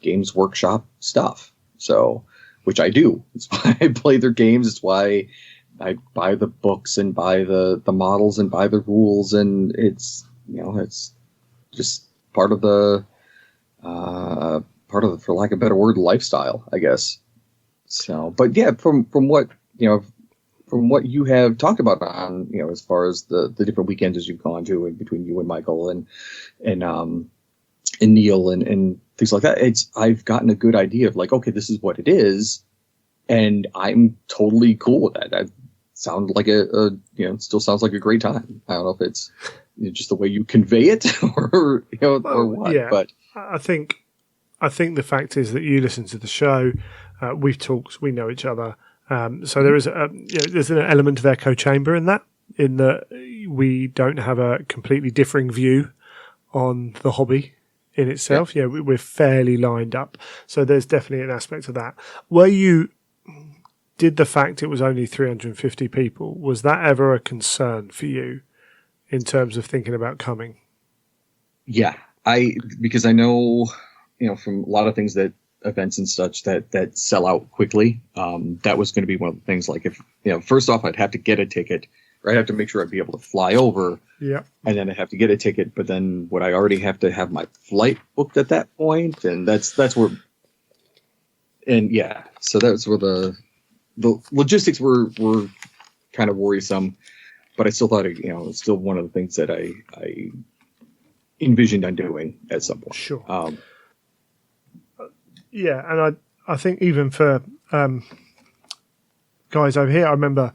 Games Workshop stuff. So, which I do. It's why I play their games. It's why I buy the books and buy the models and buy the rules, and it's just part of the for lack of a better word, lifestyle, I guess. So, but yeah, from what you have talked about on as far as the different weekends you've gone to, and between you and Michael and Neil and things like that, I've gotten a good idea of like, okay, this is what it is, and I'm totally cool with that. It sounds like still sounds like a great time. I don't know if it's just the way you convey it or or what. Yeah, but I think the fact is that you listen to the show. We've talked. We know each other. So there is there's an element of echo chamber in that we don't have a completely differing view on the hobby in itself. Yeah, we're fairly lined up. So there's definitely an aspect of that. Did the fact it was only 350 people, was that ever a concern for you in terms of thinking about coming? Yeah, because I know, from a lot of things that events and such that sell out quickly. That was going to be one of the things. Like if first off, I'd have to get a ticket, or I'd have to make sure I'd be able to fly over. Yeah, and then I'd have to get a ticket. But then would I already have to have my flight booked at that point? And that's where. And yeah, so that's where the logistics were kind of worrisome. But I still thought it's still one of the things that I envisioned on doing at some point. Sure. Yeah, and I think even for guys over here, I remember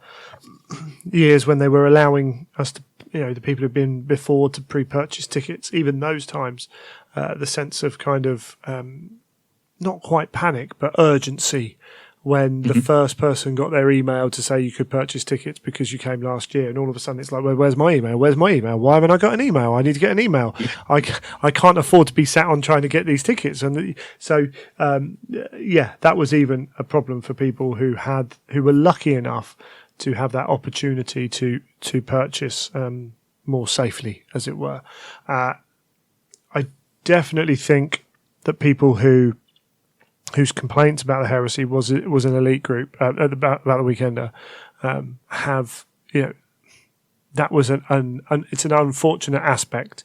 years when they were allowing us to, the people who've been before to pre-purchase tickets, even those times, the sense of kind of not quite panic, but urgency when the first person got their email to say you could purchase tickets because you came last year, and all of a sudden it's like, well, where's my email? Where's my email? Why haven't I got an email? I need to get an email. I can't afford to be sat on trying to get these tickets. And so, that was even a problem for people who were lucky enough to have that opportunity to purchase more safely, as it were. I definitely think that people whose complaints about the Heresy was an elite group about the Weekender have that was it's an unfortunate aspect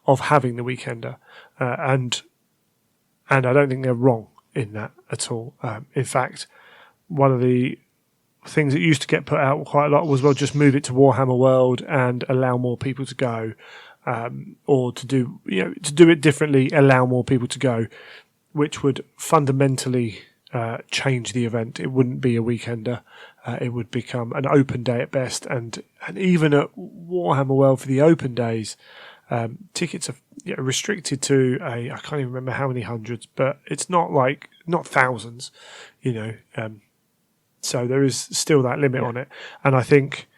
of having the Weekender, and I don't think they're wrong in that at all. In fact, one of the things that used to get put out quite a lot was, well, just move it to Warhammer World and allow more people to go, or to do it differently, allow more people to go, which would fundamentally change the event. It wouldn't be a Weekender. It would become an open day at best. And even at Warhammer World for the open days, tickets are restricted to I can't even remember how many hundreds, but it's not thousands, so there is still that limit on it. And I think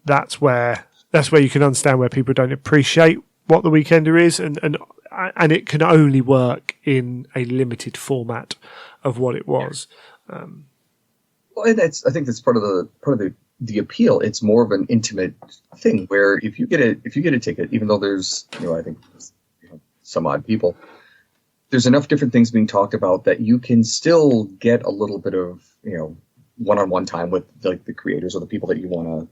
that's where you can understand where people don't appreciate what the Weekender is, and it can only work in a limited format of what it was. Well, and I think that's part of the appeal. It's more of an intimate thing where if you get a ticket, even though there's I think some odd people, there's enough different things being talked about that you can still get a little bit of one-on-one time with the creators or the people that you want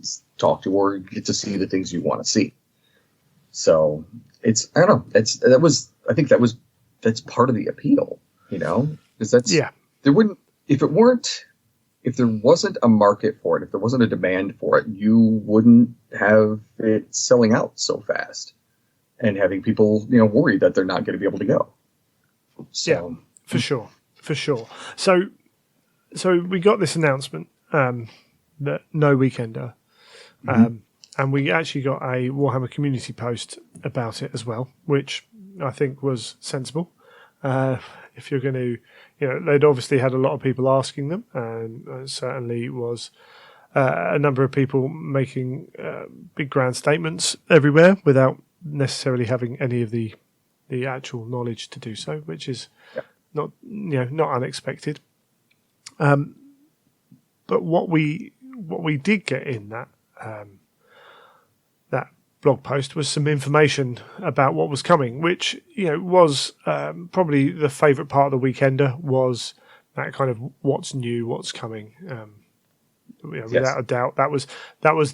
to talk to, or get to see the things you want to see. So it's, I don't know, that's part of the appeal, because there wouldn't, if it weren't if there wasn't a market for it, if there wasn't a demand for it, you wouldn't have it selling out so fast and having people, worried that they're not going to be able to go. So, yeah, for sure. So we got this announcement that no Weekender, and we actually got a Warhammer community post about it as well, which I think was sensible. If you're going to, they'd obviously had a lot of people asking them, and certainly was a number of people making big grand statements everywhere without necessarily having any of the actual knowledge to do so, which is not unexpected. But what we did get in that that blog post was some information about what was coming, which was probably the favourite part of the Weekender, was that kind of what's new, what's coming. Without a doubt, that was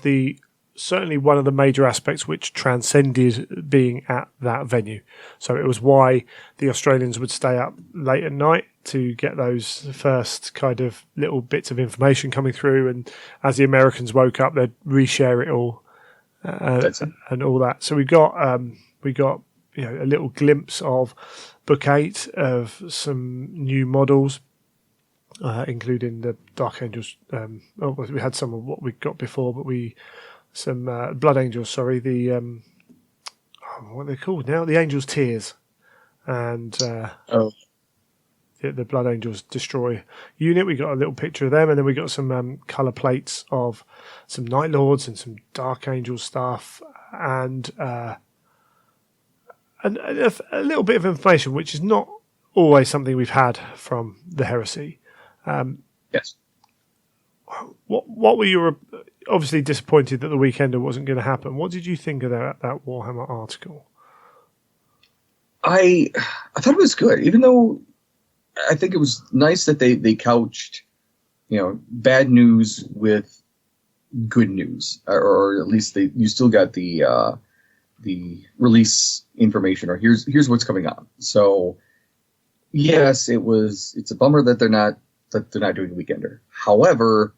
the certainly one of the major aspects which transcended being at that venue. So it was why the Australians would stay up late at night to get those first kind of little bits of information coming through, and as the Americans woke up, they'd reshare it all and all that. So we got a little glimpse of Book 8 of some new models, including the Dark Angels. We had some of what we got before, but some Blood Angels, sorry, the what are they called now? The Angels' Tears, and the Blood Angels Destroy unit. We got a little picture of them, and then we got some colour plates of some Night Lords and some Dark Angel stuff, and a little bit of information, which is not always something we've had from the Heresy. Yes. What were your, obviously disappointed that the Weekender wasn't going to happen? What did you think of that Warhammer article? I thought it was good, even though I think it was nice that they couched, bad news with good news, or at least you still got the release information, or here's what's coming on. So yes, it's a bummer that they're not doing the Weekender. However,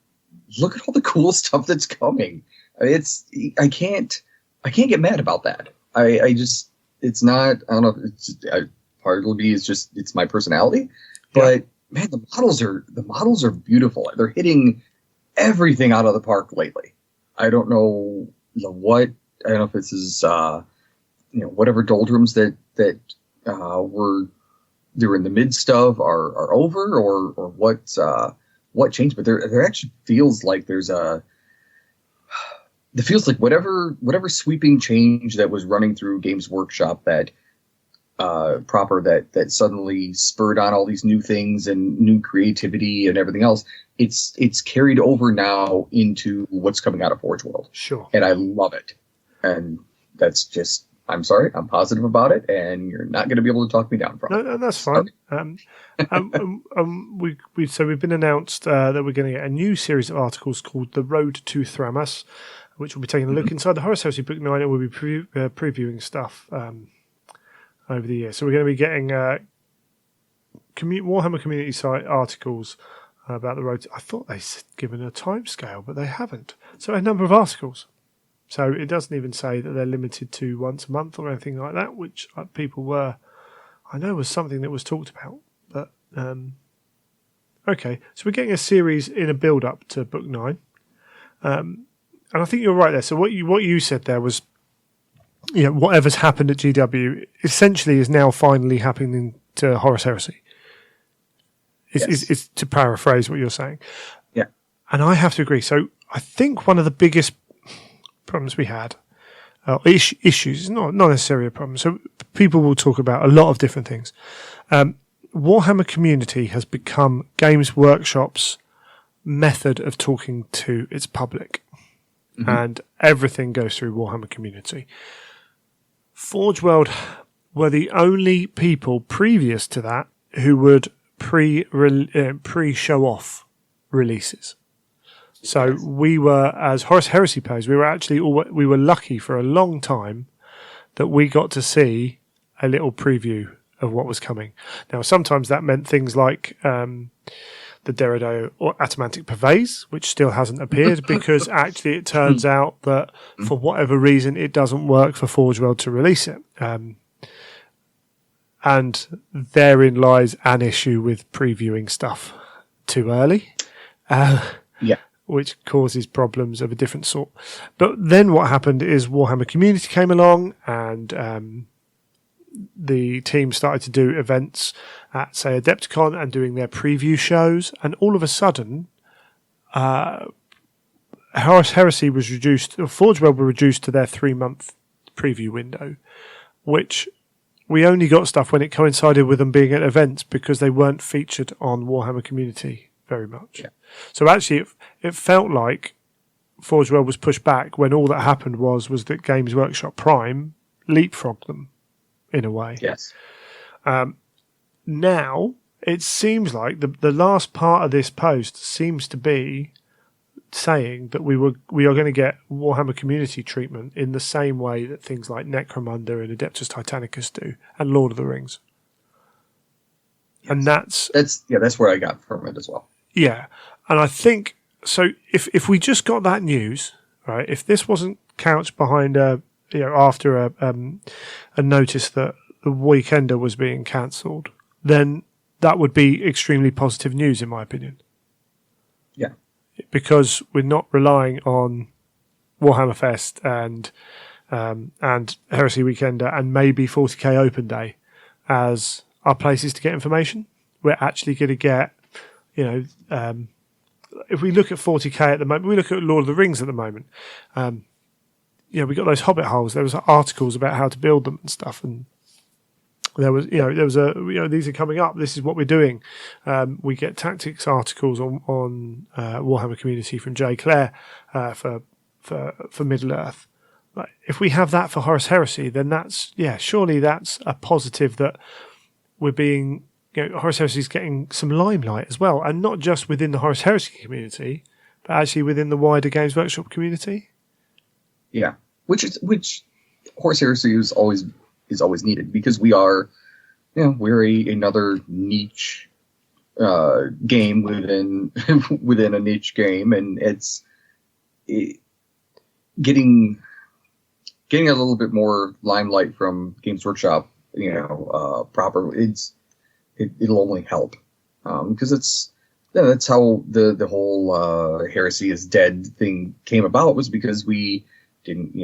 look at all the cool stuff that's coming. I can't get mad about that. It's not, I don't know, partly it's my personality, but man, the models are beautiful. They're hitting everything out of the park lately. I don't know what, I don't know if this is, whatever doldrums that they're in the midst of are over, or what changed, but there actually feels like it feels like whatever sweeping change that was running through Games Workshop that suddenly spurred on all these new things and new creativity and everything else, it's carried over now into what's coming out of Forge World. Sure. And I love it. And that's just, I'm sorry, I'm positive about it, and you're not going to be able to talk me down from it. No, that's fine. We've been announced that we're going to get a new series of articles called The Road to Thramas, which will be taking a look inside the Horus Heresy Book 9, and we'll be previewing stuff over the year. So we're going to be getting Warhammer community site articles about the road. I thought they said given a time scale, but they haven't. So a number of articles. So it doesn't even say that they're limited to once a month or anything like that, which people were, I know was something that was talked about. But okay, so we're getting a series in a build-up to Book 9. And I think you're right there. So what you said there was, whatever's happened at GW essentially is now finally happening to Horus Heresy. Is to paraphrase what you're saying. Yeah. And I have to agree. So I think one of the biggest problems we had, issues, not necessarily a problem. So people will talk about a lot of different things. Warhammer community has become Games Workshop's method of talking to its public. Mm-hmm. And everything goes through Warhammer community. Forge World were the only people previous to that who would pre-show off releases. So we were, as Horus Heresy players, we were lucky for a long time that we got to see a little preview of what was coming. Now, sometimes that meant things like the Derrido or Atamantic Purveyors, which still hasn't appeared because actually it turns out that for whatever reason it doesn't work for Forge World to release it. And therein lies an issue with previewing stuff too early, which causes problems of a different sort. But then what happened is Warhammer Community came along, and the team started to do events at, say, Adepticon and doing their preview shows, and all of a sudden, Heresy was reduced, or Forge World were reduced to their 3-month preview window, which we only got stuff when it coincided with them being at events because they weren't featured on Warhammer Community very much. Yeah. So actually, it felt like Forge World was pushed back when all that happened was that Games Workshop Prime leapfrogged them in a way. Yes. Now, it seems like the last part of this post seems to be saying that we are going to get Warhammer Community treatment in the same way that things like Necromunda and Adeptus Titanicus do, and Lord of the Rings. Yes. And that's where I got from it as well. Yeah, and I think so. If we just got that news, right? If this wasn't couched behind after a notice that the Weekender was being cancelled, then that would be extremely positive news, in my opinion. Yeah. Because we're not relying on Warhammer Fest and Heresy Weekender and maybe 40k Open Day as our places to get information. We're actually going to get, if we look at 40k at the moment, we look at Lord of the Rings at the moment. We got those Hobbit holes. There was articles about how to build them and stuff, and there was these are coming up. This is what we're doing. We get tactics articles on Warhammer Community from Jay Clare for Middle Earth. But if we have that for Horus Heresy, then surely that's a positive that we're being. Horus Heresy is getting some limelight as well, and not just within the Horus Heresy community, but actually within the wider Games Workshop community. Yeah, which Horus Heresy is always needed, because we are, we're another niche game within a niche game, and it's getting a little bit more limelight from Games Workshop, proper. It'll only help, because that's how the whole Heresy is Dead thing came about, was because we didn't,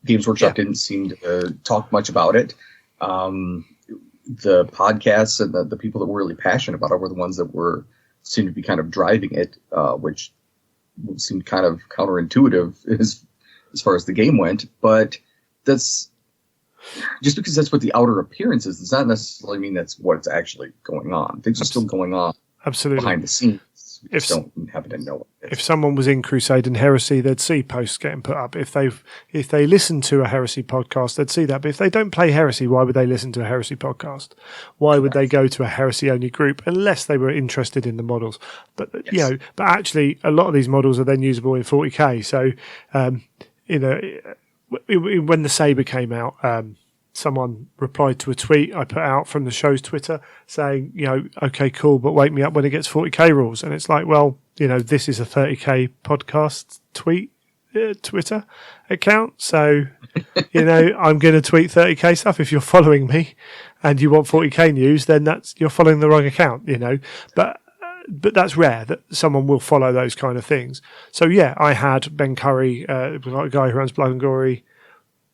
Games Workshop didn't seem to talk much about it. The podcasts and the people that were really passionate about it were the ones that seemed to be kind of driving it, which seemed kind of counterintuitive as far as the game went. But that's just because that's what the outer appearance is, does not necessarily mean that's what's actually going on. Things are still going on behind the scenes. We just don't happen to know it. If someone was in Crusade and Heresy, they'd see posts getting put up. If they listen to a Heresy podcast, they'd see that. But if they don't play Heresy, why would they listen to a Heresy podcast? Why would they go to a Heresy only group unless they were interested in the models? But but actually, a lot of these models are then usable in 40k. So when the Saber came out, someone replied to a tweet I put out from the show's Twitter saying, okay, cool, but wake me up when it gets 40k rules. And it's like, well, this is a 30k podcast Twitter account. So, I'm going to tweet 30k stuff. If you're following me and you want 40k news, then you're following the wrong account, But that's rare that someone will follow those kind of things. So yeah, I had Ben Curry, a guy who runs Blood and Glory,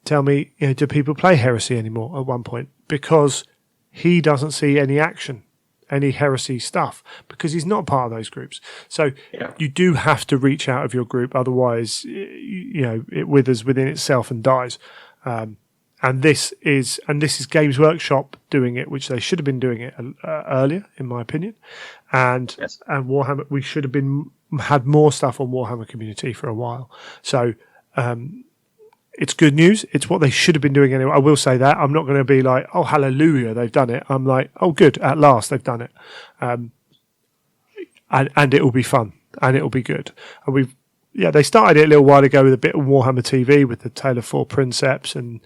tell me, do people play Heresy anymore at one point? Because he doesn't see any action, any Heresy stuff, because he's not part of those groups. So you do have to reach out of your group, otherwise, it withers within itself and dies. And this is Games Workshop doing it, which they should have been doing it earlier, in my opinion. And Warhammer, we should have had more stuff on Warhammer Community for a while. So it's good news. It's what they should have been doing anyway. I will say that. I'm not going to be like, oh, hallelujah, they've done it. I'm like, oh, good, at last they've done it. And it will be fun and it will be good. And they started it a little while ago with a bit of Warhammer TV with the Tale of Four Princeps and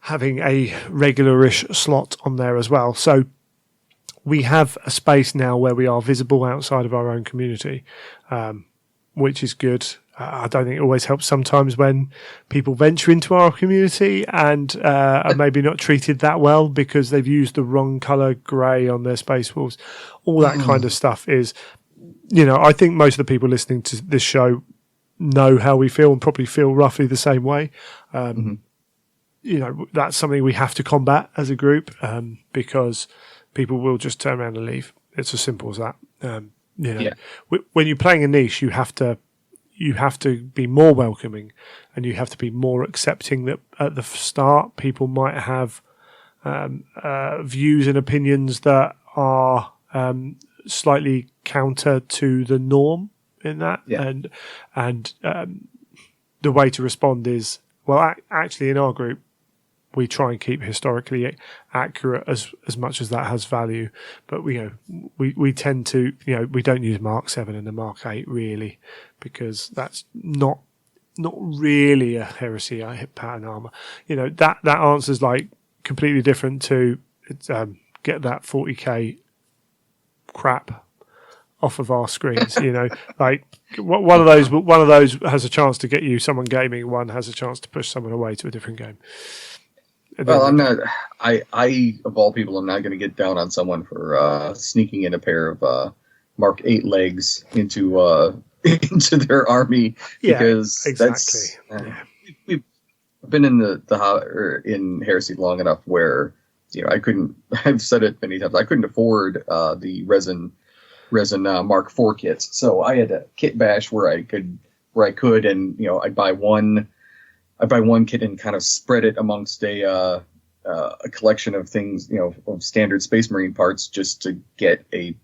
having a regularish slot on there as well. So we have a space now where we are visible outside of our own community, which is good. I don't think it always helps sometimes when people venture into our community and are maybe not treated that well because they've used the wrong colour grey on their space wolves. All that kind of stuff is, I think most of the people listening to this show know how we feel and probably feel roughly the same way. That's something we have to combat as a group because people will just turn around and leave. It's as simple as that. When you're playing a niche, you have to be more welcoming, and you have to be more accepting that at the start people might have views and opinions that are slightly counter to the norm in that. And the way to respond is, well, actually in our group, we try and keep historically accurate as much as that has value. But we tend to, we don't use Mark 7 and the Mark 8 really, because that's not really a heresy pattern armor. That answer's like completely different to get that 40k crap off of our screens. Like one of those has a chance to get you someone gaming, one has a chance to push someone away to a different game. Well, I'm not. I of all people, I'm not going to get down on someone for sneaking in a pair of Mark 8 legs into their army, because exactly. We've been in in Heresy long enough where I couldn't. I've said it many times. I couldn't afford the resin Mark 4 kits, so I had a kit bash where I could, and I'd buy one kit and kind of spread it amongst a collection of things, of standard Space Marine parts, just to get a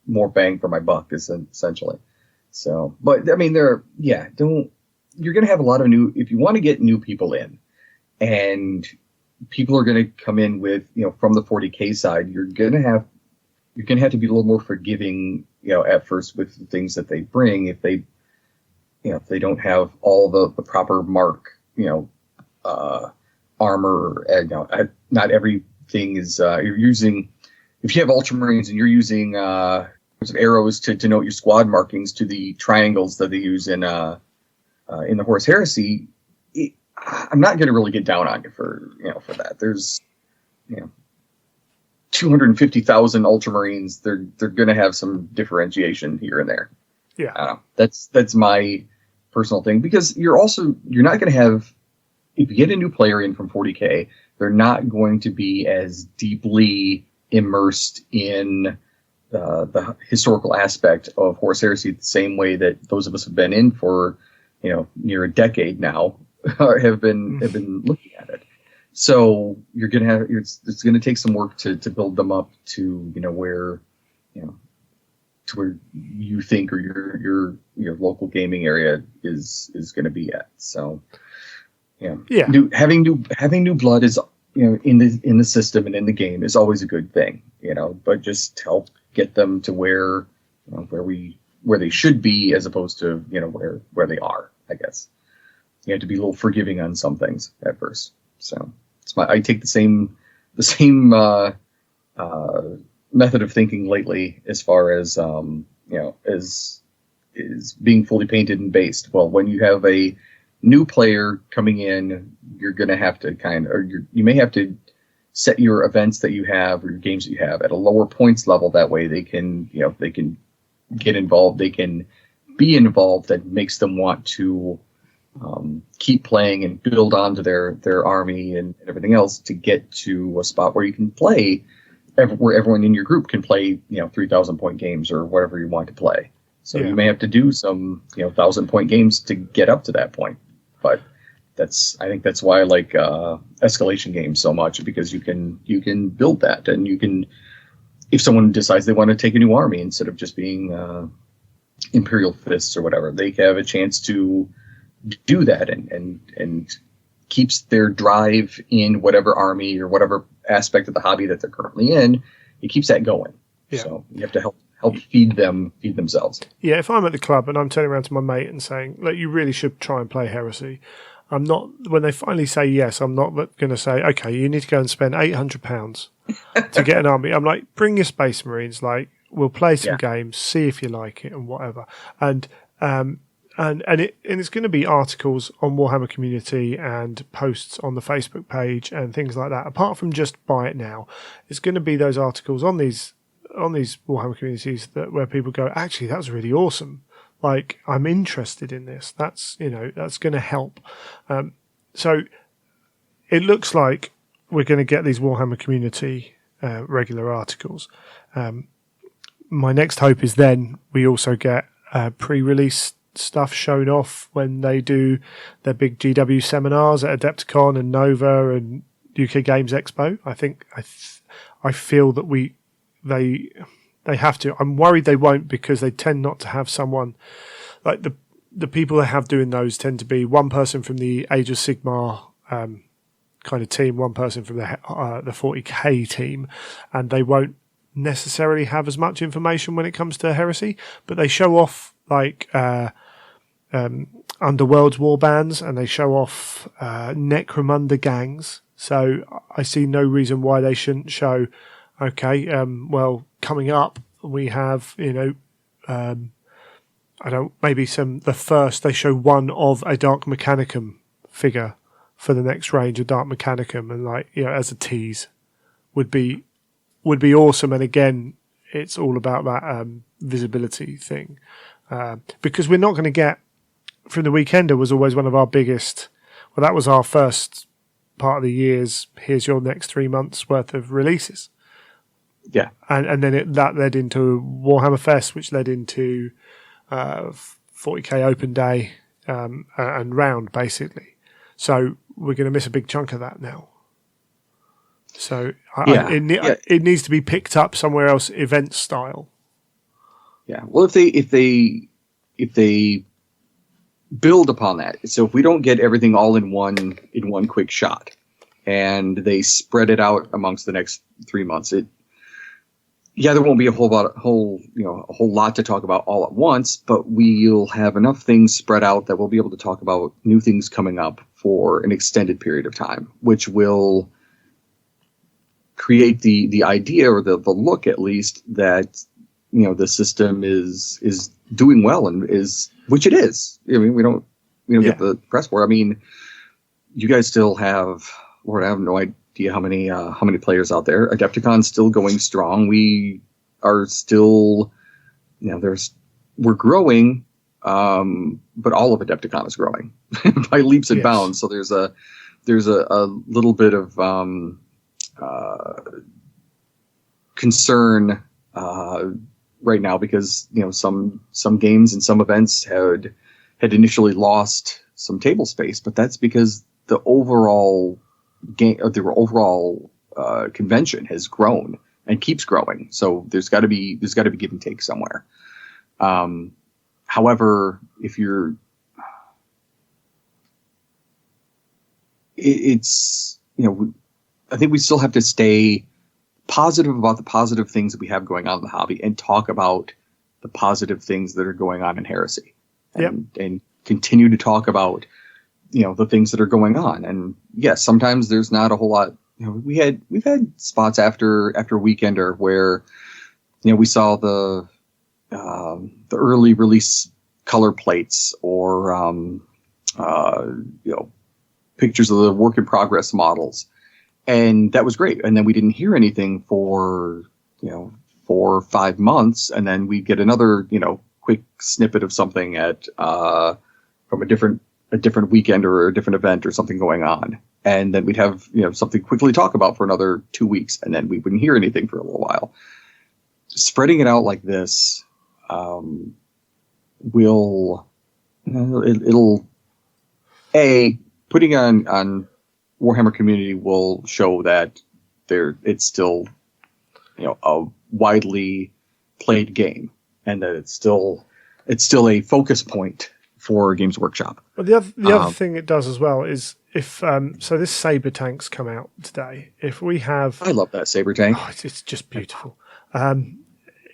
more bang for my buck, essentially. So, but I mean, you're going to have a lot of if you want to get new people in, and people are going to come in with, from the 40k side, you're going to have to be a little more forgiving, at first with the things that they bring. If they don't have all the proper Mark, armor, not everything is, you're using, if you have Ultramarines and you're using arrows to denote your squad markings to the triangles that they use in the Horus Heresy, I'm not going to really get down on you for that. There's, 250,000 Ultramarines. They're going to have some differentiation here and there. Yeah. That's my personal thing, because you're not going to have, if you get a new player in from 40k, they're not going to be as deeply immersed in the historical aspect of Horus Heresy the same way that those of us have been in for near a decade now have been looking at it. So you're going to have, it's going to take some work to build them up to where to where you think, or your local gaming area is going to be at. So having new blood is in the system and in the game is always a good thing, but just help get them to where they should be, as opposed to where they are. I guess you have to be a little forgiving on some things at first. So I take the same method of thinking lately, as far as is being fully painted and based. Well, when you have a new player coming in, you're going to have to you may have to set your events that you have, or your games that you have, at a lower points level. That way they can get involved, they can be involved. That makes them want to keep playing and build onto their army and everything else, to get to a spot where you can play, where everyone in your group can play 3,000 point games or whatever you want to play. So you may have to do some 1,000 point games to get up to that point. But I think that's why I like escalation games so much, because you can build that, and you can, if someone decides they want to take a new army instead of just being Imperial Fists or whatever, they have a chance to do that, and keeps their drive in whatever army or whatever aspect of the hobby that they're currently in. It keeps that going. Yeah. So you have to help feed themselves. Yeah, if I'm at the club and I'm turning around to my mate and saying, look, you really should try and play Heresy, I'm not, when they finally say yes, I'm not going to say, okay, you need to go and spend £800 to get an army. I'm like, bring your Space Marines, like, we'll play some games, see if you like it and whatever. And it's going to be articles on Warhammer Community and posts on the Facebook page and things like that. Apart from just buy it now, it's going to be those articles on these Warhammer communities where people go, actually, that's really awesome. Like, I'm interested in this. That's going to help. So it looks like we're going to get these Warhammer Community regular articles. My next hope is then we also get pre-release stuff shown off when they do their big GW seminars at Adepticon and Nova and UK Games Expo. I think I feel that they have to. I'm worried they won't, because they tend not to have someone like the people they have doing those tend to be one person from the Age of Sigmar kind of team, one person from the 40k team, and they won't necessarily have as much information when it comes to Heresy, but they show off like Underworld's war bands, and they show off Necromunda gangs. So I see no reason why they shouldn't show. Okay, well, coming up we have they show one of a Dark Mechanicum figure for the next range of Dark Mechanicum, and as a tease would be awesome. And again, it's all about that visibility thing, because we're not going to get from the Weekender was always one of our biggest. Well, that was our first part of the year's. Here's your next 3 months worth of releases. Yeah, and then that led into Warhammer Fest, which led into 40k Open Day and round basically. So we're going to miss a big chunk of that now. So it needs to be picked up somewhere else, event style. Yeah. Well, if they build upon that, so if we don't get everything all in one quick shot, and they spread it out amongst the next 3 months, there won't be a whole lot to talk about all at once, but we'll have enough things spread out that we'll be able to talk about new things coming up for an extended period of time, which will create the idea, or the look at least, that the system is doing well, and which it is. I mean, we don't get the press for it. I mean, you guys still have, Lord, I have no idea how many players out there. Adepticon's still going strong. We are still, we're growing, but all of Adepticon is growing by leaps and bounds. So there's a little bit of concern right now, because some games and some events had initially lost some table space, but that's because the overall convention has grown and keeps growing. So there's got to be give and take somewhere. However, if you're, I think we still have to stay positive about the positive things that we have going on in the hobby, and talk about the positive things that are going on in Heresy, and continue to talk about the things that are going on. And yes, sometimes there's not a whole lot. We've had spots after Weekender where we saw the early release color plates, or pictures of the work in progress models, and that was great. And then we didn't hear anything for 4 or 5 months, and then we get another quick snippet of something from a different weekend or a different event or something going on, and then we'd have something quickly to talk about for another 2 weeks, and then we wouldn't hear anything for a little while. Spreading it out like this it'll putting on Warhammer Community will show that it's still a widely played game, and that it's still a focus point for Games Workshop. But the other thing it does as well is, if so this Saber tank's come out today. If we have, I love that Saber tank. It's just beautiful.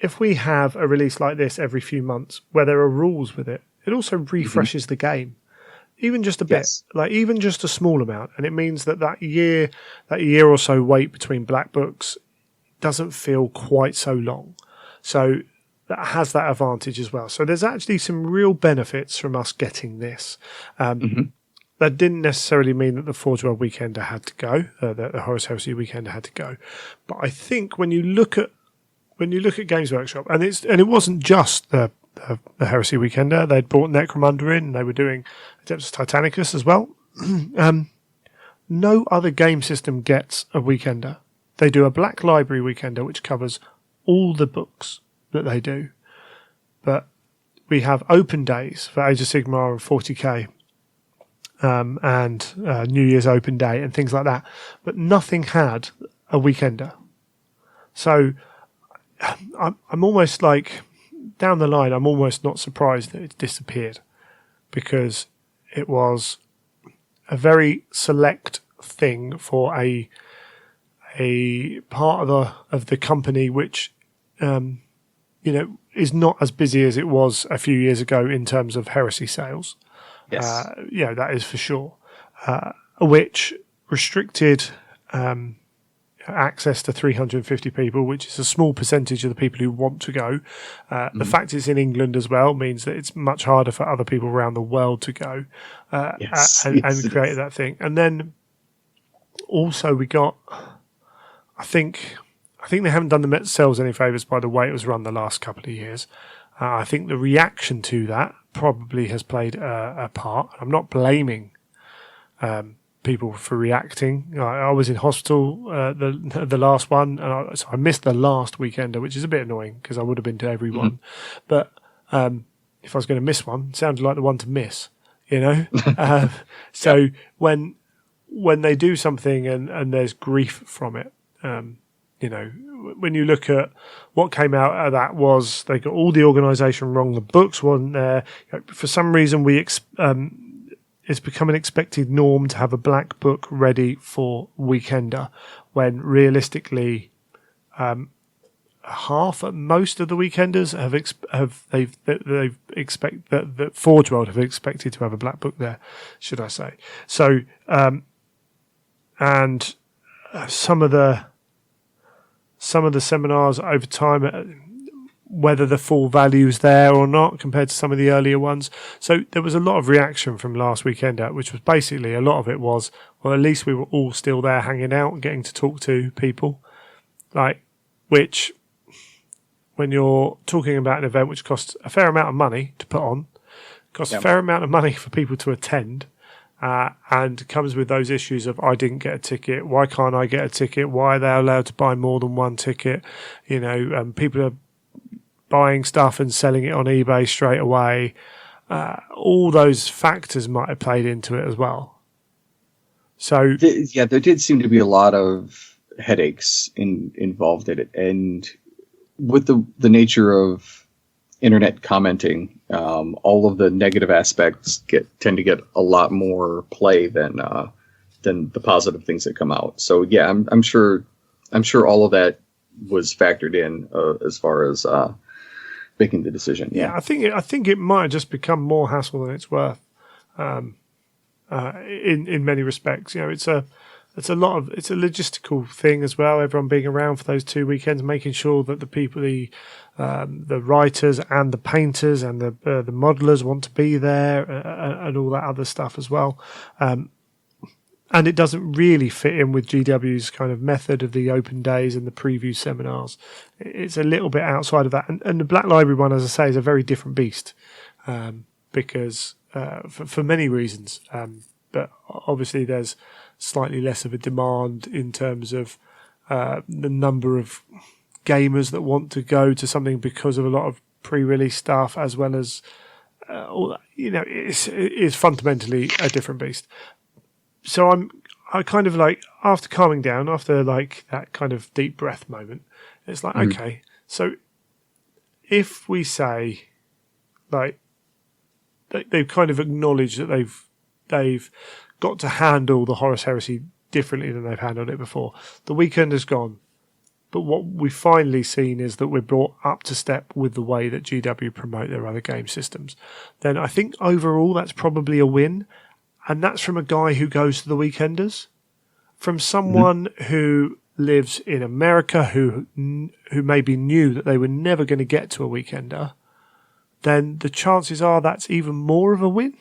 If we have a release like this every few months where there are rules with it, it also refreshes the game. even just a Yes. bit, like even just a small amount, and it means that year or so wait between black books doesn't feel quite so long. So that has that advantage as well. So there's actually some real benefits from us getting this. That didn't necessarily mean that the Forge World Weekender had to go, the Horus Heresy Weekender had to go. But I think when you look at Games Workshop, and it wasn't just the Heresy Weekender, they'd brought Necromunda in, and they were doing Adeptus Titanicus as well. No other game system gets a Weekender. They do a Black Library Weekender, which covers all the books that they do. But we have open days for Age of Sigmar and 40k, and New Year's open day and things like that. But nothing had a Weekender. So I'm almost like, down the line, I'm almost not surprised that it's disappeared, because it was a very select thing for a part of the company which is not as busy as it was a few years ago in terms of Heresy sales. Yes. That is for sure. Which restricted access to 350 people, which is a small percentage of the people who want to go. The fact it's in England as well means that it's much harder for other people around the world to go and create that thing. And then also we got, I think they haven't done themselves any favours by the way it was run the last couple of years. I think the reaction to that probably has played a part. I'm not blaming people for reacting. I was in hospital the last one, and so I missed the last Weekender, which is a bit annoying because I would have been to every one. But if I was going to miss one, it sounded like the one to miss, So when they do something and there's grief from it, when you look at what came out of that, was they got all the organisation wrong. The books weren't there. For some reason, it's become an expected norm to have a black book ready for Weekender, when realistically, most of the Weekenders that Forge World have expected to have a black book there, should I say? So, and some of the seminars over time, whether the full value is there or not compared to some of the earlier ones. So there was a lot of reaction from last Weekender, which was basically, a lot of it was, well, at least we were all still there hanging out and getting to talk to people. Which, when you're talking about an event which costs a fair amount of money to put on, costs a fair amount of money for people to attend, and comes with those issues of, I didn't get a ticket, why can't I get a ticket, why are they allowed to buy more than one ticket, people are buying stuff and selling it on eBay straight away. All those factors might have played into it as well. So there did seem to be a lot of headaches involved in it, and with the nature of internet commenting, all of the negative aspects tend to get a lot more play than the positive things that come out. So yeah, I'm sure all of that was factored in as far as making the decision. Yeah, I think it might have just become more hassle than it's worth. In many respects, it's a logistical thing as well. Everyone being around for those 2 weekends, making sure that the people, the writers and the painters and the modelers want to be there, and all that other stuff as well. And it doesn't really fit in with GW's kind of method of the open days and the preview seminars. It's a little bit outside of that. And the Black Library one, as I say, is a very different beast, because for many reasons. But obviously there's slightly less of a demand in terms of the number of gamers that want to go to something because of a lot of pre-release stuff, as well as all that. It's fundamentally a different beast. So I kind of like, after calming down, after like that kind of deep breath moment, it's like, okay, so if we say, like, they've kind of acknowledged that they've got to handle the Horus Heresy differently than they've handled it before. The weekend is gone. But what we've finally seen is that we're brought up to step with the way that GW promote their other game systems. Then I think overall that's probably a win. And that's from a guy who goes to the Weekenders. From someone who lives in America who maybe knew that they were never going to get to a Weekender, then the chances are that's even more of a win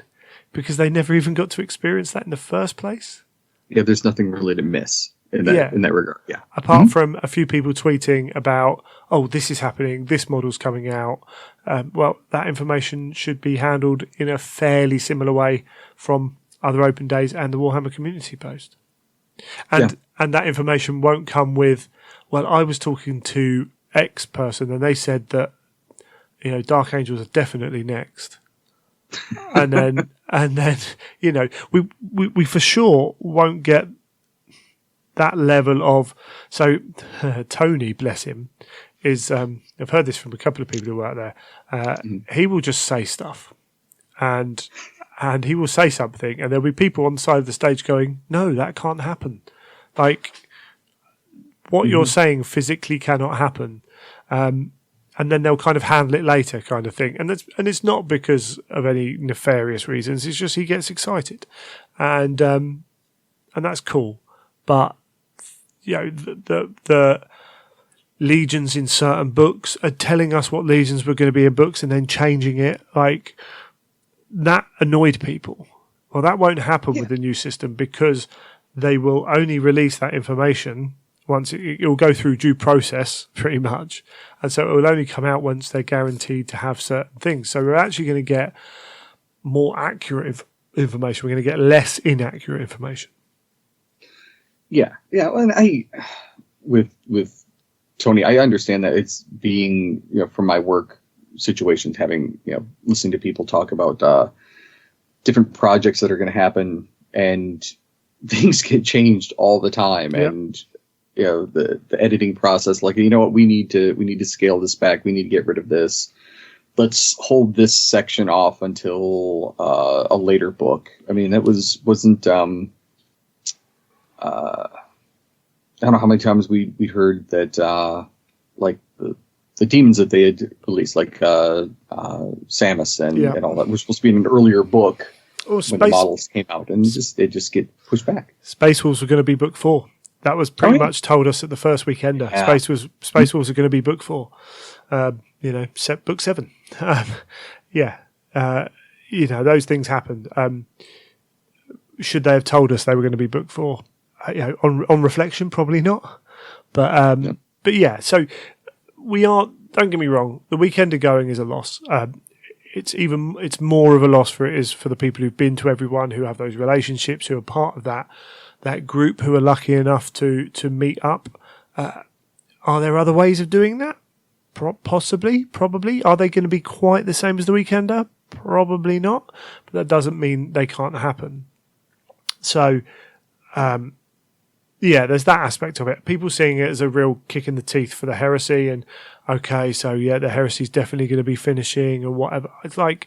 because they never even got to experience that in the first place. Yeah, there's nothing really to miss in that regard. Yeah. Apart from a few people tweeting about, oh, this is happening, this model's coming out. Well, that information should be handled in a fairly similar way from other open days and the Warhammer community post. And that information won't come with, well, I was talking to X person and they said that, you know, Dark Angels are definitely next. and then you know, we for sure won't get that level of. So Tony, bless him, is I've heard this from a couple of people who work there. He will just say stuff, and he will say something, and there'll be people on the side of the stage going, "No, that can't happen." Like what you're saying physically cannot happen. And then they'll kind of handle it later, kind of thing. And it's not because of any nefarious reasons. It's just he gets excited, and that's cool. But you know, the legions in certain books are telling us what legions were going to be in books, and then changing it. Like that annoyed people. Well, that won't happen with the new system because they will only release that information once it will go through due process, pretty much. And so it will only come out once they're guaranteed to have certain things. So we're actually going to get more accurate information. We're going to get less inaccurate information. Yeah. And with Tony, I understand that it's being, you know, from my work situations, having, you know, listening to people talk about different projects that are going to happen, and things get changed all the time. Yep. And you know, the editing process, like, you know what, we need to scale this back. We need to get rid of this. Let's hold this section off until a later book. I mean, that wasn't. I don't know how many times we heard that, like the demons that they had released, like Samus and all that, were supposed to be in an earlier book when the models came out, and they just get pushed back. Space Wolves were going to be book 4. That was pretty much told us at the first Weekender. Yeah. Space Wolves are going to be book 4. You know, book 7. You know, those things happened. Should they have told us they were going to be book 4? You know, on reflection, probably not. But yeah. So we are. Don't get me wrong. The Weekender going is a loss. It's more of a loss for the people who've been to everyone, who have those relationships, who are part of that group, who are lucky enough to meet up. Are there other ways of doing that? Possibly, probably. Are they going to be quite the same as the Weekender? Probably not. But that doesn't mean they can't happen. So, there's that aspect of it. People seeing it as a real kick in the teeth for the Heresy, and okay, so the Heresy's definitely going to be finishing or whatever. It's like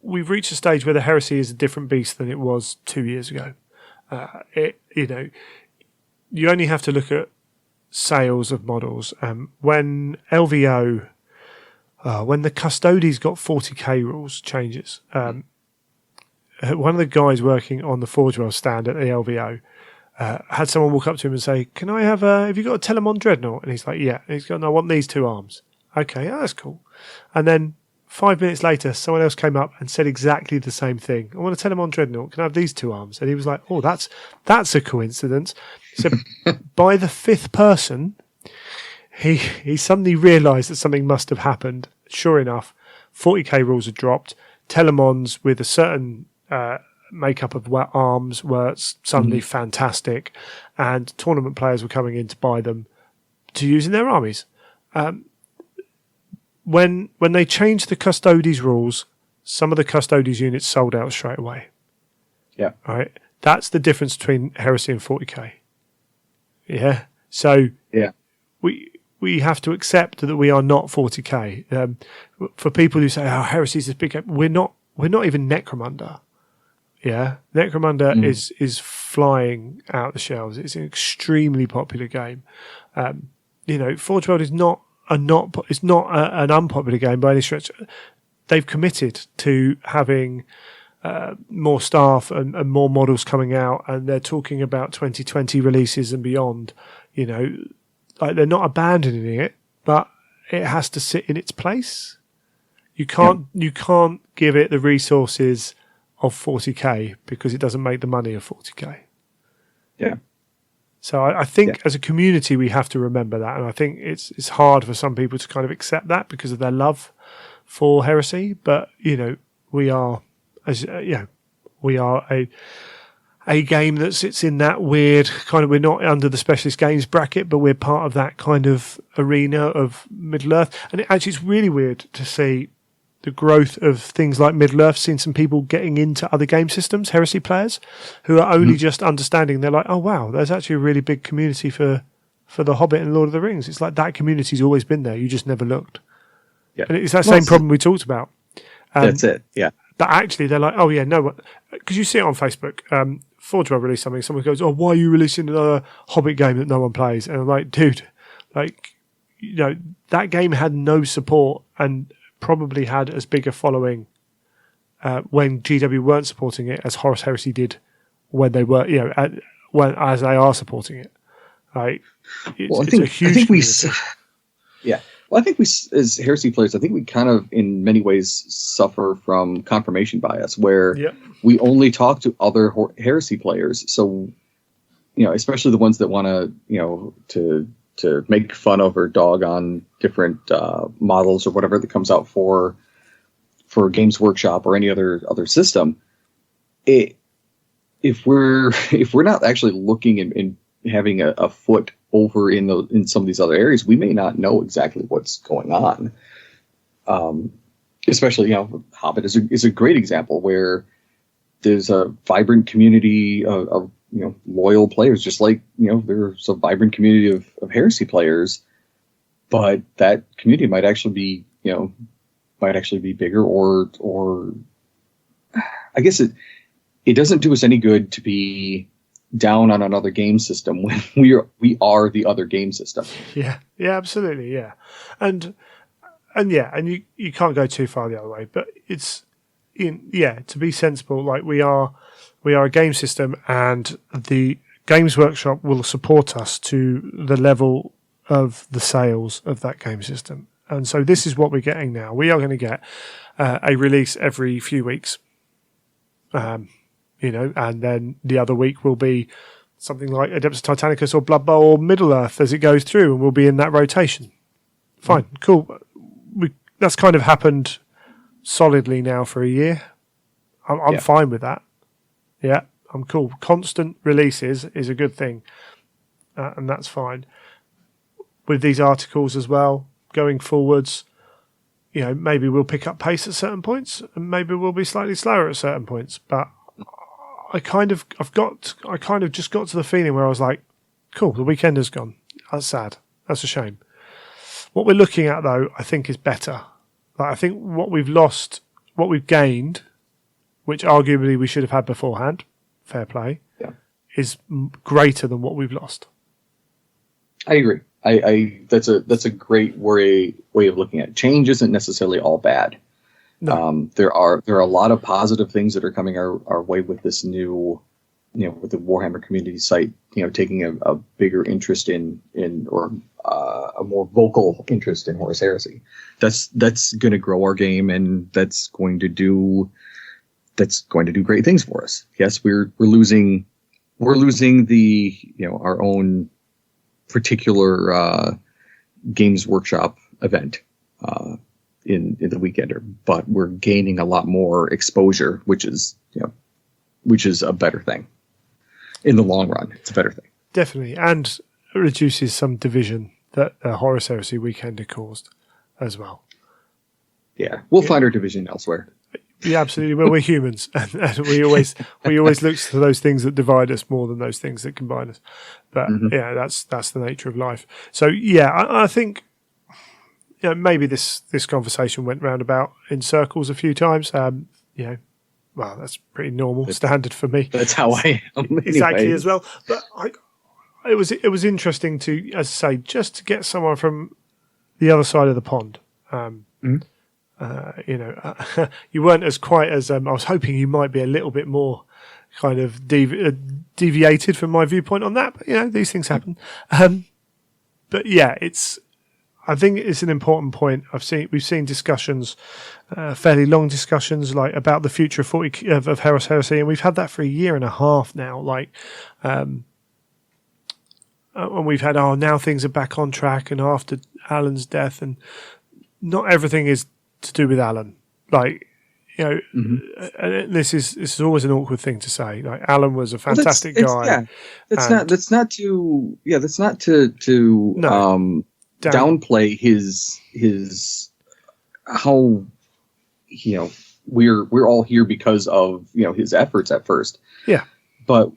we've reached a stage where the Heresy is a different beast than it was 2 years ago. You know, you only have to look at sales of models. When LVO, when the Custodes got 40k rules changes, one of the guys working on the Forge World stand at the LVO had someone walk up to him and say, "Can I have you got a Telemon Dreadnought?" And he's like, "Yeah." And he's got, "No, I want these 2 arms." Okay, that's cool. And then 5 minutes later, someone else came up and said exactly the same thing. "I want to Telemon Dreadnought. Can I have these 2 arms?" And he was like, "Oh, that's a coincidence." So by the 5th person, he suddenly realised that something must have happened. Sure enough, 40k rules had dropped. Telemons with a certain makeup of arms were suddenly fantastic, and tournament players were coming in to buy them to use in their armies. When they changed the Custodes rules, some of the Custodes units sold out straight away. Yeah. All right. That's the difference between Heresy and 40k. Yeah. So we have to accept that we are not 40k. For people who say, "Oh, Heresy is this big," we're not even Necromunda. Yeah, Necromunda is flying out the shelves. It's an extremely popular game. You know, Forge World is not an unpopular game by any stretch. They've committed to having more staff and more models coming out, and they're talking about 2020 releases and beyond. You know, like they're not abandoning it, but it has to sit in its place. You can't give it the resources of 40k because it doesn't make the money of 40k. Yeah. So I think as a community we have to remember that, and I think it's hard for some people to kind of accept that because of their love for Heresy. But you know, we are a game that sits in that weird kind of, we're not under the specialist games bracket, but we're part of that kind of arena of Middle-earth. And it's really weird to see the growth of things like Middle-earth, seeing some people getting into other game systems, Heresy players, who are only just understanding. They're like, oh, wow, there's actually a really big community for The Hobbit and Lord of the Rings. It's like that community's always been there. You just never looked. Yeah. And it's that same problem we talked about. That's it, yeah. But actually, they're like, oh, yeah, no, because you see it on Facebook. Forge will release something. Someone goes, oh, why are you releasing another Hobbit game that no one plays? And I'm like, dude, like, you know, that game had no support and probably had as big a following when GW weren't supporting it as Horus Heresy did when they were, you know, as they are supporting it. Like, it's a huge community. Well, I think we, as Heresy players, I think we kind of, in many ways, suffer from confirmation bias, where we only talk to other Heresy players. So, you know, especially the ones that want to, you know, to make fun of or dog on different models or whatever that comes out for Games Workshop or any other system. If we're not actually looking and having a foot over in some of these other areas, we may not know exactly what's going on. Especially, you know, Hobbit is a great example where there's a vibrant community of you know, loyal players, just like, you know, there's a vibrant community of Heresy players, but that community might actually be bigger, or I guess it doesn't do us any good to be down on another game system when we are the other game system. Yeah, absolutely, yeah, and you can't go too far the other way. But to be sensible, like we are a game system, and the Games Workshop will support us to the level of the sales of that game system. And so this is what we're getting now. We are going to get a release every few weeks. You know, and then the other week will be something like Adeptus Titanicus or Blood Bowl or Middle-earth as it goes through, and we'll be in that rotation. Fine, cool. That's kind of happened solidly now for a year. I'm fine with that. Yeah, I'm cool. Constant releases is a good thing, and that's fine. With these articles as well, going forwards, you know, maybe we'll pick up pace at certain points, and maybe we'll be slightly slower at certain points, but I kind of just got to the feeling where I was like, cool, the weekend has gone. That's sad. That's a shame. What we're looking at, though, I think is better. Like, I think what we've lost, what we've gained, which arguably we should have had beforehand, fair play, is greater than what we've lost. I agree. That's a great way of looking at it. Change isn't necessarily all bad. No. There are a lot of positive things that are coming our way with this new, you know, with the Warhammer community site, you know, taking a bigger interest in or a more vocal interest in Horus Heresy. That's going to grow our game, and that's going to do great things for us. Yes, we're losing the, you know, our own particular Games Workshop event in the Weekender, but we're gaining a lot more exposure, which is a better thing in the long run. It's a better thing, definitely, and it reduces some division that Horus Heresy Weekender caused as well. Yeah, we'll find our division elsewhere. Yeah, absolutely. Well, we're humans, and we always look to those things that divide us more than those things that combine us. But yeah, that's the nature of life. So yeah, I think, you know, maybe this conversation went round about in circles a few times. You know, well, that's pretty normal, standard for me. That's how I am. Exactly as well. But it was interesting to, as I say, just to get someone from the other side of the pond. You weren't as quite as I was hoping you might be a little bit more kind of deviated from my viewpoint on that. But these things happen. But yeah, I think it's an important point. We've seen discussions, fairly long discussions, like about the future of Heresy, and we've had that for a year and a half now. And we've had now things are back on track, and after Alan's death, and not everything is to do with Alan. And this is always an awkward thing to say. Like, Alan was a fantastic guy. That's not to downplay his how we're all here because of his efforts at first. Yeah, but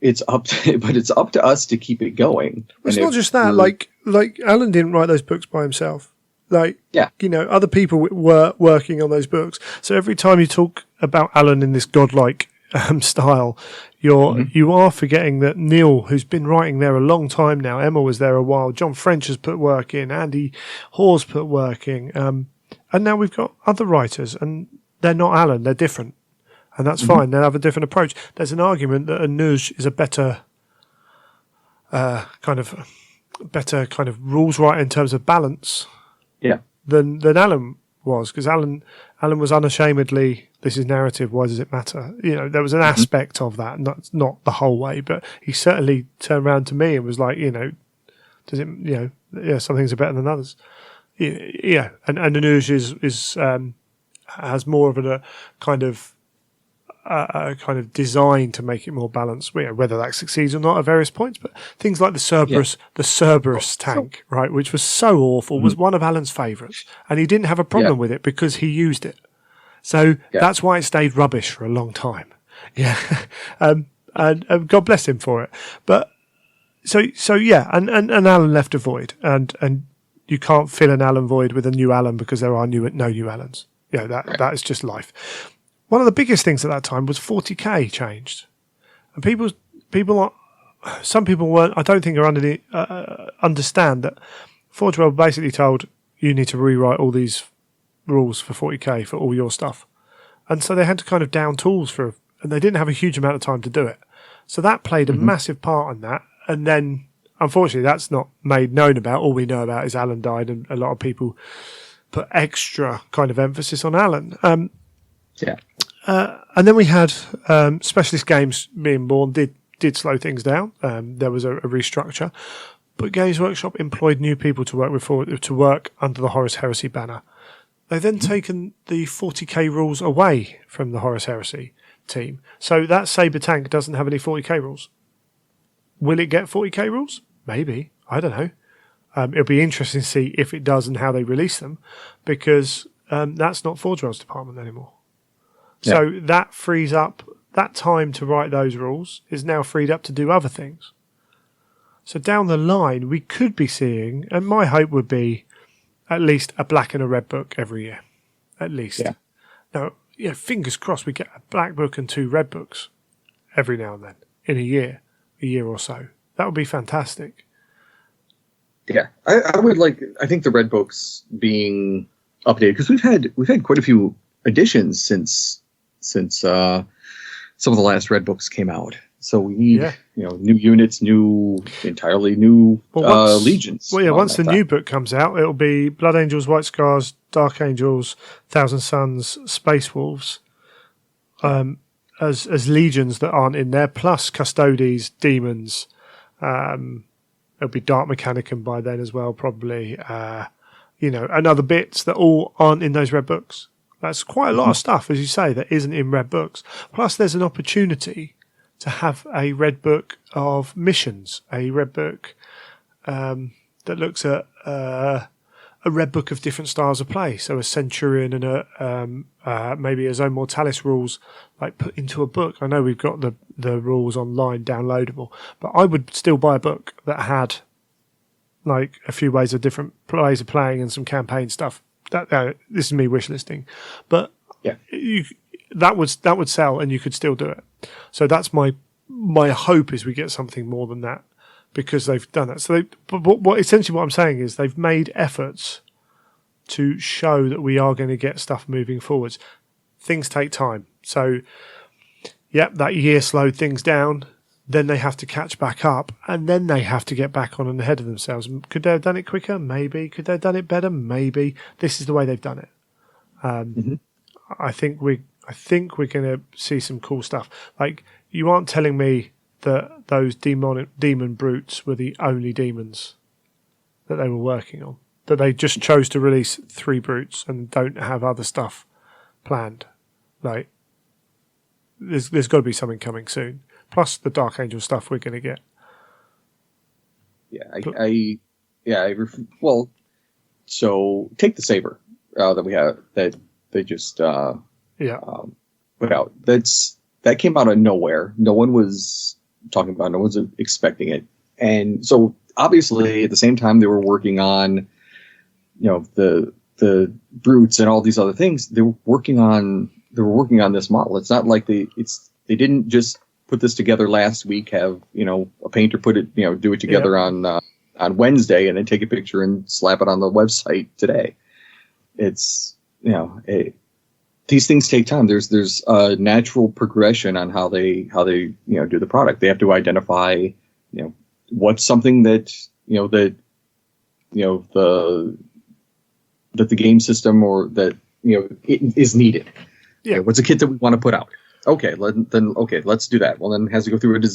it's up to us to keep it going. It's not just that. Like Alan didn't write those books by himself. Other people were working on those books. So every time you talk about Alan in this godlike style, you are forgetting that Neil, who's been writing there a long time now, Emma was there a while, John French has put work in, Andy Hawes put work in, and now we've got other writers, and they're not Alan, they're different, and that's fine. They'll have a different approach. There's an argument that Anuj is a better kind of rules writer in terms of balance. Yeah. Than Alan was, because Alan was unashamedly, this is narrative, why does it matter? There was an aspect of that, not the whole way, but he certainly turned around to me and was like, does it, some things are better than others. Yeah. And Anuj is has more of a kind of design to make it more balanced. Whether that succeeds or not at various points, but things like the Cerberus tank, right, which was so awful, was one of Alan's favourites, and he didn't have a problem with it because he used it. So that's why it stayed rubbish for a long time. Yeah, and God bless him for it. But so and Alan left a void, and you can't fill an Alan void with a new Alan because there are no new Alans. That is just life. One of the biggest things at that time was 40k changed, and some people weren't. I don't think are understand that Forge World basically told you need to rewrite all these rules for 40k for all your stuff, and so they had to kind of down tools and they didn't have a huge amount of time to do it. So that played a massive part in that, and then unfortunately that's not made known about. All we know about is Alan died, and a lot of people put extra kind of emphasis on Alan. And then we had specialist games being born. Did slow things down. There was a restructure, but Games Workshop employed new people to work under the Horus Heresy banner. They've then taken the 40k rules away from the Horus Heresy team, so that Saber tank doesn't have any 40k rules. Will it get 40k rules? Maybe. I don't know. It'll be interesting to see if it does and how they release them, because that's not Forge World's department anymore. So that frees up that time to write those rules is now freed up to do other things. So down the line, we could be seeing, and my hope would be at least a black and a red book every year. At least. Yeah. Now, fingers crossed we get a black book and 2 red books every now and then in a year or so. That would be fantastic. Yeah. I think the red books being updated, because we've had quite a few additions since some of the last red books came out. So we need new units, entirely new legions. Well, once the new book comes out, it'll be Blood Angels, White Scars, Dark Angels, Thousand Suns, Space Wolves, as legions that aren't in there, plus Custodes, Demons. It'll be Dark Mechanicum by then as well, probably. And other bits that all aren't in those red books. That's quite a lot of stuff, as you say, that isn't in red books. Plus, there's an opportunity to have a red book of missions, a red book that looks at a red book of different styles of play. So a Centurion and maybe a Zone Mortalis rules like put into a book. I know we've got the rules online downloadable, but I would still buy a book that had like a few ways of different ways of playing and some campaign stuff. This is me wish listing, but that would sell, and you could still do it. So that's my hope is we get something more than that, because they've done that. So essentially what I'm saying is they've made efforts to show that we are going to get stuff moving forwards. Things take time. So, that year slowed things down. Then they have to catch back up, and then they have to get back on and ahead of themselves. Could they have done it quicker? Maybe. Could they have done it better? Maybe. This is the way they've done it. I think we're going to see some cool stuff. Like, you aren't telling me that those demon brutes were the only demons that they were working on. That they just chose to release 3 brutes and don't have other stuff planned. Like, there's got to be something coming soon. Plus the Dark Angel stuff we're going to get. Well, so take the saber that we have that they just put out. That came out of nowhere. No one was talking about it. No one's expecting it. And so obviously at the same time they were working on, the brutes and all these other things. They were working on this model. It's not like they didn't just put this together last week, have, a painter put it, do it together on Wednesday and then take a picture and slap it on the website today. It's, these things take time. There's a natural progression on how they do the product. They have to identify, what's something that the game system or that, it is needed. Yeah. What's a kit that we want to put out? Okay, let's do that. Well, then it has to go through it.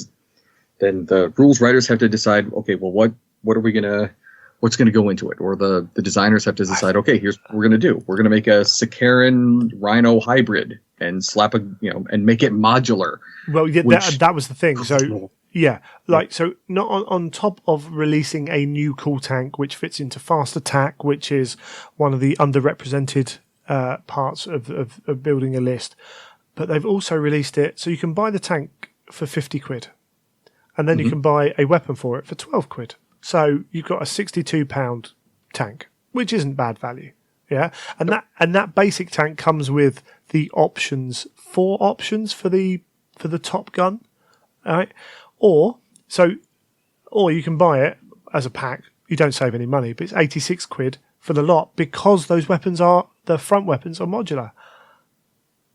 Then the rules writers have to decide, okay, well, what's going to go into it? Or the designers have to decide, okay, here's what we're going to do. We're going to make a Sicaran Rhino hybrid and slap and make it modular. Well, yeah, that was the thing. So, so not on top of releasing a new cool tank, which fits into fast attack, which is one of the underrepresented parts of building a list. But they've also released it so you can buy the tank for 50 quid. And then you can buy a weapon for it for 12 quid. So you've got a £62 tank, which isn't bad value. Yeah. And that basic tank comes with the 4 options for the top gun. All right. Or you can buy it as a pack. You don't save any money, but it's 86 quid for the lot because the front weapons are modular.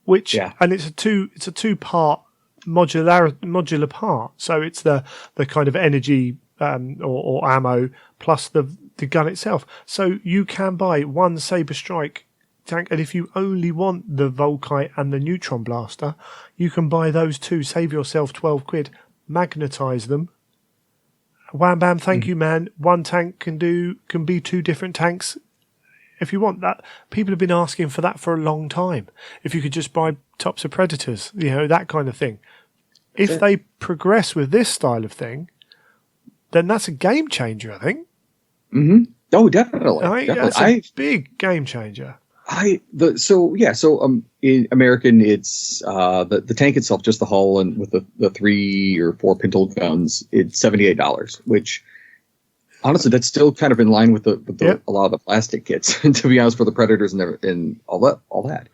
And it's a two-part modular part. So it's the kind of energy or ammo plus the gun itself. So you can buy one Saber Strike tank, and if you only want the Volkite and the Neutron Blaster, you can buy those 2, save yourself 12 quid, magnetize them. Wham bam, thank you, man. One tank can be 2 different tanks. If you want that, people have been asking for that for a long time. If you could just buy tops of Predators, that kind of thing. If they progress with this style of thing, then that's a game changer, I think. Mm-hmm. Oh, definitely. That's a big game changer. In American, it's the tank itself, just the hull and with the 3 or 4 pintle guns, it's $78, which honestly, that's still kind of in line with a lot of the plastic kits, to be honest, for the Predators and all that.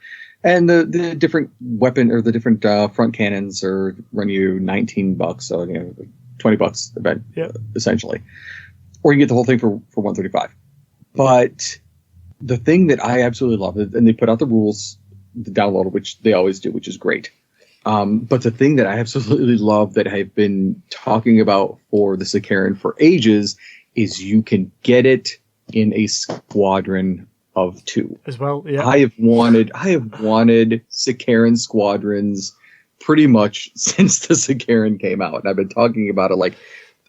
And the different weapon or the different front cannons run you $19, so $20 essentially, or you get the whole thing for $135. But the thing that I absolutely love, and they put out the rules, the download, which they always do, which is great. But the thing that I absolutely love that I've been talking about for the Sicaran for ages is you can get in a squadron of 2 as well. Yeah, I have wanted Sicaran squadrons pretty much since the Sicaran came out, and I've been talking about it. Like,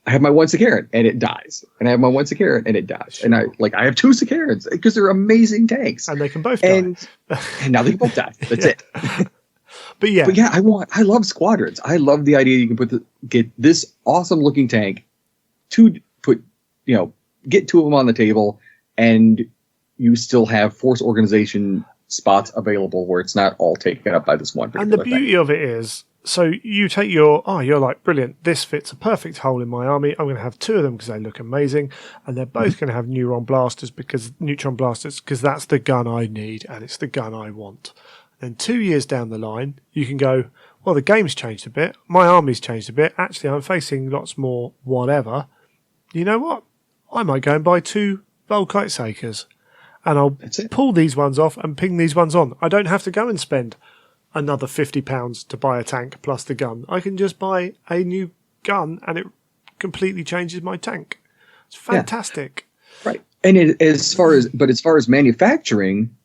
I have my one Sicaran and it dies, and I have my one Sicaran and it dies, and I have 2 Sicarans because they're amazing tanks, and they can both die. And now they can both die. That's it. But yeah, I love squadrons. I love the idea you can get this awesome looking tank get 2 of them on the table, and you still have force organization spots available where it's not all taken up by this one particular thing. And the beauty of it is, so you take you're like, brilliant, this fits a perfect hole in my army. I'm going to have 2 of them because they look amazing, and they're both going to have neutron blasters because that's the gun I need and it's the gun I want. Then 2 years down the line, you can go, well, the game's changed a bit, my army's changed a bit, actually I'm facing lots more whatever. You know what? I might go and buy 2 Volkite Sakers. and I'll That's it. pull these ones off and ping these ones on. I don't have to go and spend another £50 to buy a tank plus the gun. I can just buy a new gun and it completely changes my tank. It's fantastic. Yeah. Right. And as far as manufacturing,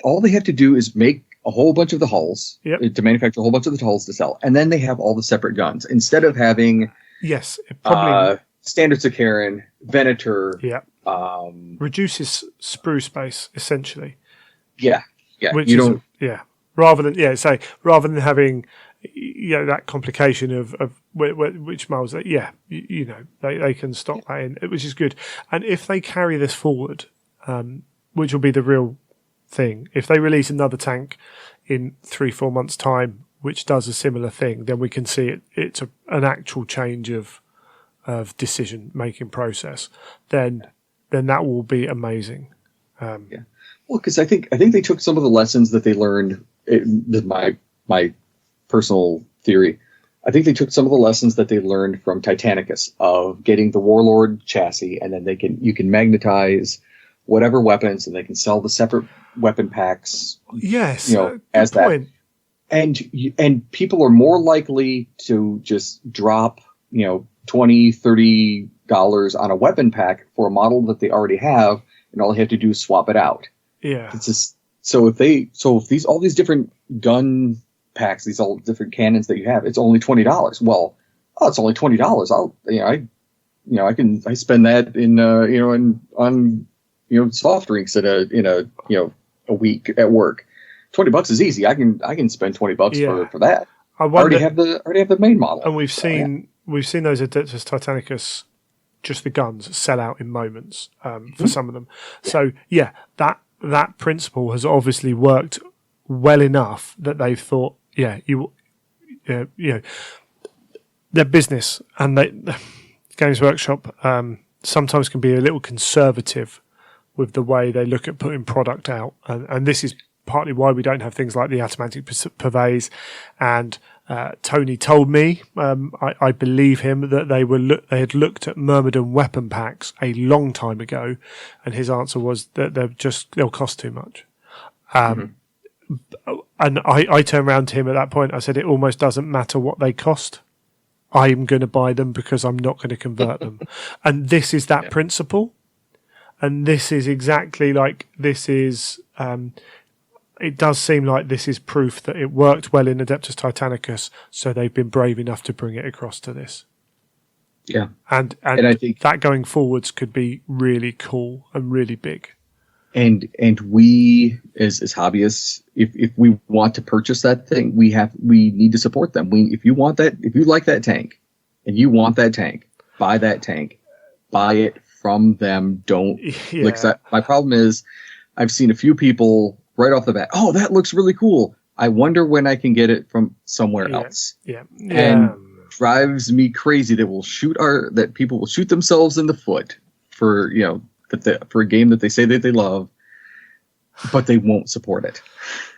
all they have to do is make a whole bunch of the hulls to manufacture a whole bunch of the hulls to sell. And then they have all the separate guns instead of having it probably standard Sakaran, Venator. Yeah. Reduces sprue space essentially. Yeah. Yeah. Which you don't. Rather than having that complication of which miles they can stock that in, which is good. And if they carry this forward, which will be the real thing, if they release another tank in 3-4 months' time, which does a similar thing, then we can see it's an actual change of decision making process. Then that will be amazing. Well, because I think they took some of the lessons that they learned. My personal theory, I think they took some of the lessons that they learned from Titanicus of getting the Warlord chassis, and then you can magnetize whatever weapons, and they can sell the separate weapon packs. Yes, as point. That, and people are more likely to just drop $20-$30 on a weapon pack for a model that they already have, and all they have to do is swap it out. Yeah, it's just if all these different gun packs, these all different cannons that you have, it's only $20. Well, it's only $20. I spend that on soft drinks a week at work. $20 is easy. I can spend $20 for that. I already have the main model. And we've seen those Adeptus Titanicus, just the guns, sell out in moments for some of them. Yeah. So that principle has obviously worked well enough that they've thought, their business and Games Workshop sometimes can be a little conservative with the way they look at putting product out, and this is partly why we don't have things like the automatic purveys. And Tony told me, I believe him, that they had looked at Myrmidon weapon packs a long time ago, and his answer was that they'll cost too much. And I turned around to him at that point. I said, it almost doesn't matter what they cost. I'm going to buy them because I'm not going to convert them. And this is that principle. And this is exactly like this is. It does seem like this is proof that it worked well in Adeptus Titanicus, so they've been brave enough to bring it across to this. Yeah, and I think that going forwards could be really cool and really big. And we as hobbyists, if we want to purchase that thing, we need to support them. If you like that tank, and you want that tank, buy that tank, buy it from them. Don't like that. My problem is, I've seen a few people right off the bat, oh, that looks really cool. I wonder when I can get it from somewhere else. Yeah. And drives me crazy that people will shoot themselves in the foot for for a game that they say that they love, but they won't support it.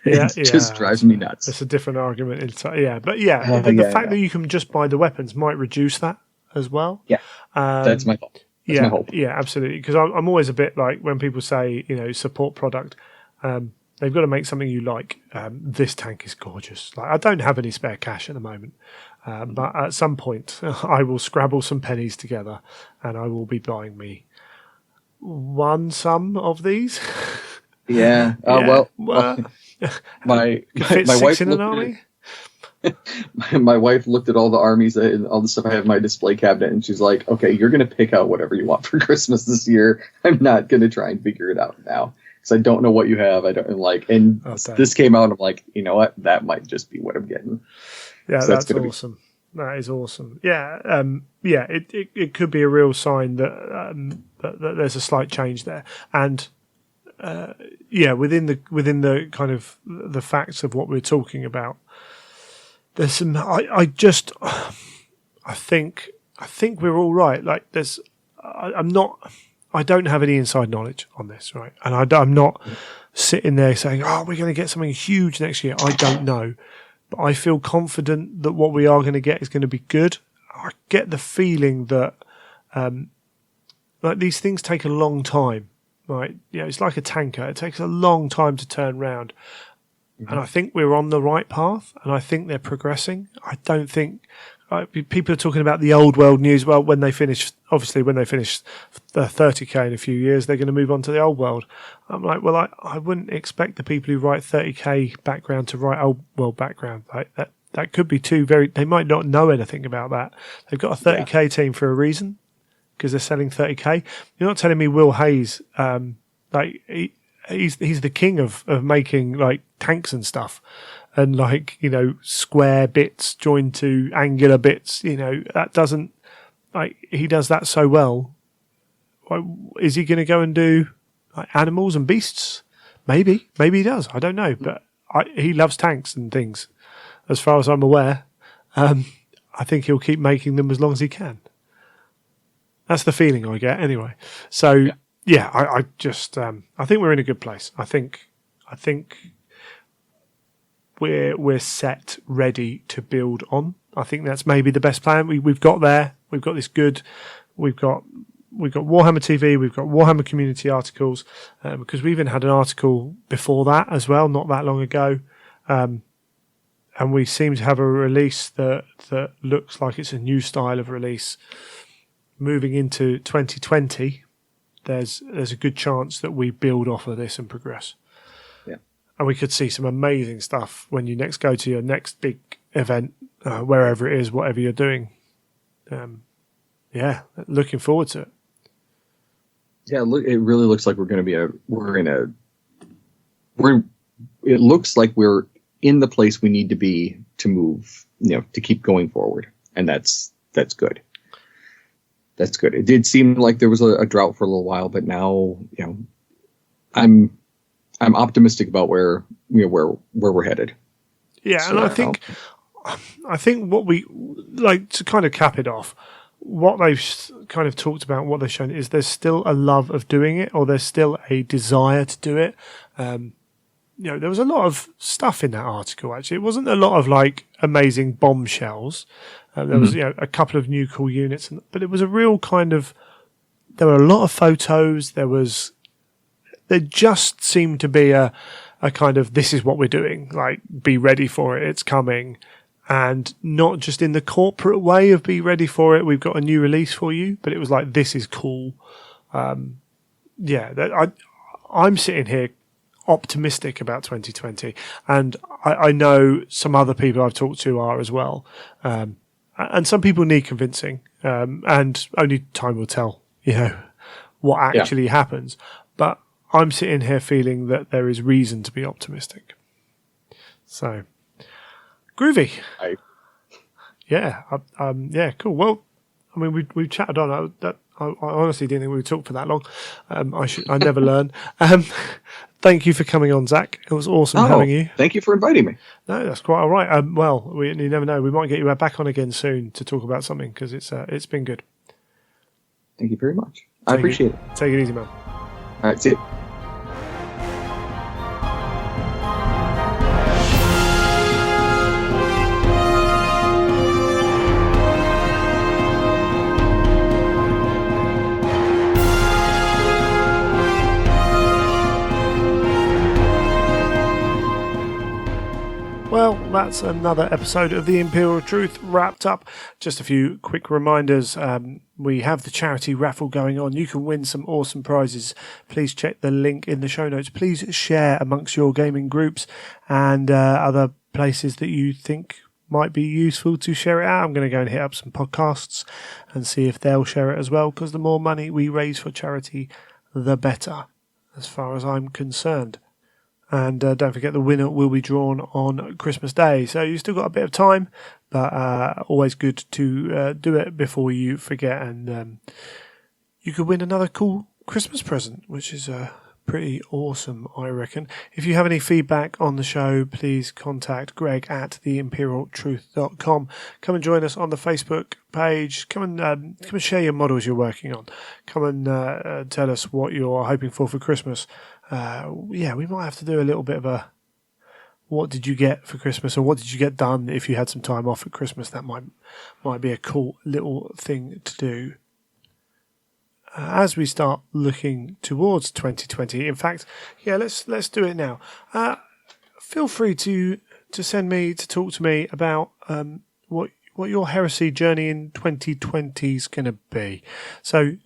It just drives me nuts. It's a different argument. The fact that you can just buy the weapons might reduce that as well. Yeah, that's my fault. That's my hope. Yeah, absolutely. Because I'm always a bit like when people say, support product, they've got to make something you like. This tank is gorgeous. Like, I don't have any spare cash at the moment, but at some point I will scrabble some pennies together and I will be buying me some of these. Yeah. Well, my wife in an army. My wife looked at all the armies and all the stuff I have in my display cabinet, and she's like, "Okay, you're going to pick out whatever you want for Christmas this year. I'm not going to try and figure it out now because I don't know what you have. I don't like." And this came out, and I'm like, you know what? That might just be what I'm getting. Yeah, so that's awesome. That is awesome. Yeah, it could be a real sign that there's a slight change there, and within the kind of the facts of what we're talking about, there's some. I think we're all right. Like I don't have any inside knowledge on this, right? And I'm not sitting there saying, "Oh, we're going to get something huge next year." I don't know. But I feel confident that what we are going to get is going to be good. I get the feeling that like these things take a long time Right, it's like a tanker. It takes a long time to turn round. And I think we're on the right path, and I think they're progressing. I don't think people are talking about the old world news. Well, when they finish the 30K in a few years, they're going to move on to the old world. I'm like, well, I wouldn't expect the people who write 30K background to write old world background. Like that could be they might not know anything about that. They've got a 30K team for a reason, because they're selling 30K. You're not telling me Will Hayes, he's the king of making like tanks and stuff, and like square bits joined to angular bits. That doesn't, like, he does that so well. Is he going to go and do like animals and beasts? Maybe he does. I don't know, but he loves tanks and things, as far as I'm aware. I think he'll keep making them as long as he can. That's the feeling I get anyway. So. Yeah, I just I think we're in a good place. I think we're set, ready to build on. I think that's maybe the best plan. We've got there. We've got this good. We've got Warhammer TV. We've got Warhammer community articles, because we even had an article before that as well, not that long ago. And we seem to have a release that looks like it's a new style of release moving into 2020. There's a good chance that we build off of this and progress. Yeah. And we could see some amazing stuff when you next go to your next big event, wherever it is, whatever you're doing. Looking forward to it. Yeah, it really looks like it looks like we're in the place we need to be to move, to keep going forward. And that's good. That's good. It did seem like there was a drought for a little while, but now, I'm optimistic about where we're headed. Yeah, so, and I think what we like to kind of cap it off, what they've kind of talked about, what they've shown is there's still a love of doing it, or there's still a desire to do it. There was a lot of stuff in that article. Actually, it wasn't a lot of like amazing bombshells. There was, a couple of new cool units, but it was a real kind of. There were a lot of photos. There just seemed to be a kind of, this is what we're doing. Like, be ready for it. It's coming, and not just in the corporate way of be ready for it. We've got a new release for you, but it was like, this is cool. I'm sitting here optimistic about 2020, and I know some other people I've talked to are as well. And some people need convincing, and only time will tell, what actually happens. But I'm sitting here feeling that there is reason to be optimistic. So, groovy. Yeah, cool. Well, I mean, we've chatted on. I honestly didn't think we would talk for that long. I never learn. Thank you for coming on, Zach. It was awesome having you. Thank you for inviting me. No, that's quite all right. You never know. We might get you back on again soon to talk about something, because it's been good. Thank you very much. I appreciate it. Take it easy, man. All right, see you. Well, that's another episode of The Imperial Truth wrapped up. Just a few quick reminders. We have the charity raffle going on. You can win some awesome prizes. Please check the link in the show notes. Please share amongst your gaming groups and other places that you think might be useful to share it out. I'm going to go and hit up some podcasts and see if they'll share it as well, because the more money we raise for charity, the better, as far as I'm concerned. And don't forget, the winner will be drawn on Christmas Day. So you've still got a bit of time, but always good to do it before you forget. And you could win another cool Christmas present, which is pretty awesome, I reckon. If you have any feedback on the show, please contact Greg at theimperialtruth.com. Come and join us on the Facebook page. Come and share your models you're working on. Come and tell us what you're hoping for Christmas. We might have to do a little bit of a what did you get for Christmas, or what did you get done if you had some time off at Christmas. That might be a cool little thing to do. as we start looking towards 2020, in fact, yeah, let's do it now. Feel free to talk to me about what your heresy journey in 2020 is going to be. So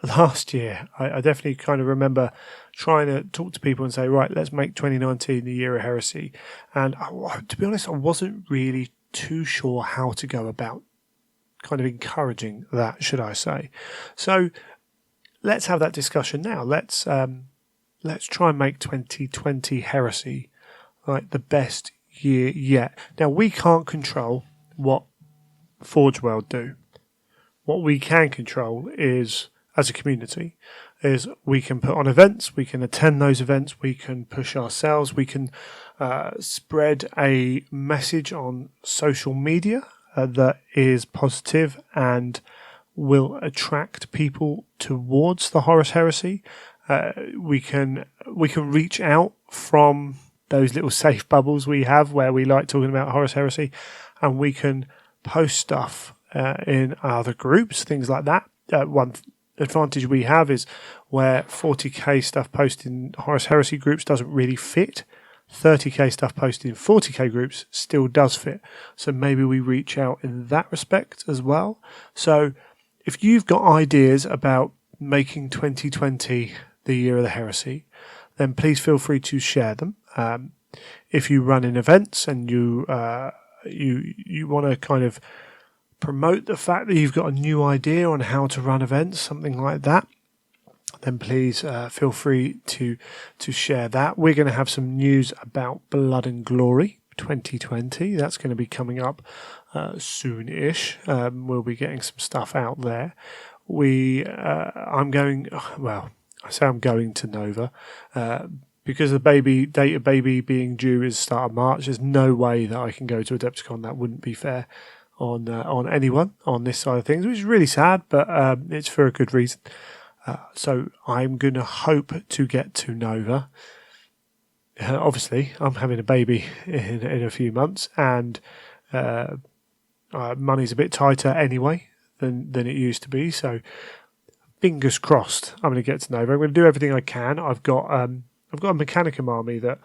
last year, I definitely kind of remember trying to talk to people and say, right, let's make 2019 the year of heresy. And to be honest, I wasn't really too sure how to go about kind of encouraging that, should I say. So let's have that discussion now. Let's try and make 2020 heresy like the best year yet. Now, we can't control what Forge World do. What we can control is, as a community, is we can put on events, we can attend those events, we can push ourselves, we can spread a message on social media that is positive and will attract people towards the Horus Heresy. We can reach out from those little safe bubbles we have where we like talking about Horus Heresy, and we can post stuff in other groups, things like that. One advantage we have is where 40k stuff posted in Horus Heresy groups doesn't really fit, 30k stuff posted in 40k groups still does fit. So maybe we reach out in that respect as well. So if you've got ideas about making 2020 the year of the heresy, then please feel free to share them. If you run in events and you want to kind of promote the fact that you've got a new idea on how to run events, something like that, then please feel free to share that. We're going to have some news about Blood and Glory 2020. That's going to be coming up soon-ish. We'll be getting some stuff out there. I'm going to Nova. Because the date of baby being due is start of March, there's no way that I can go to Adepticon. That wouldn't be fair on anyone on this side of things, which is really sad, but it's for a good reason. So I'm going to hope to get to Nova. Obviously, I'm having a baby in a few months, and money's a bit tighter anyway than it used to be. So fingers crossed, I'm going to get to Nova. I'm going to do everything I can. I've got a Mechanicum army that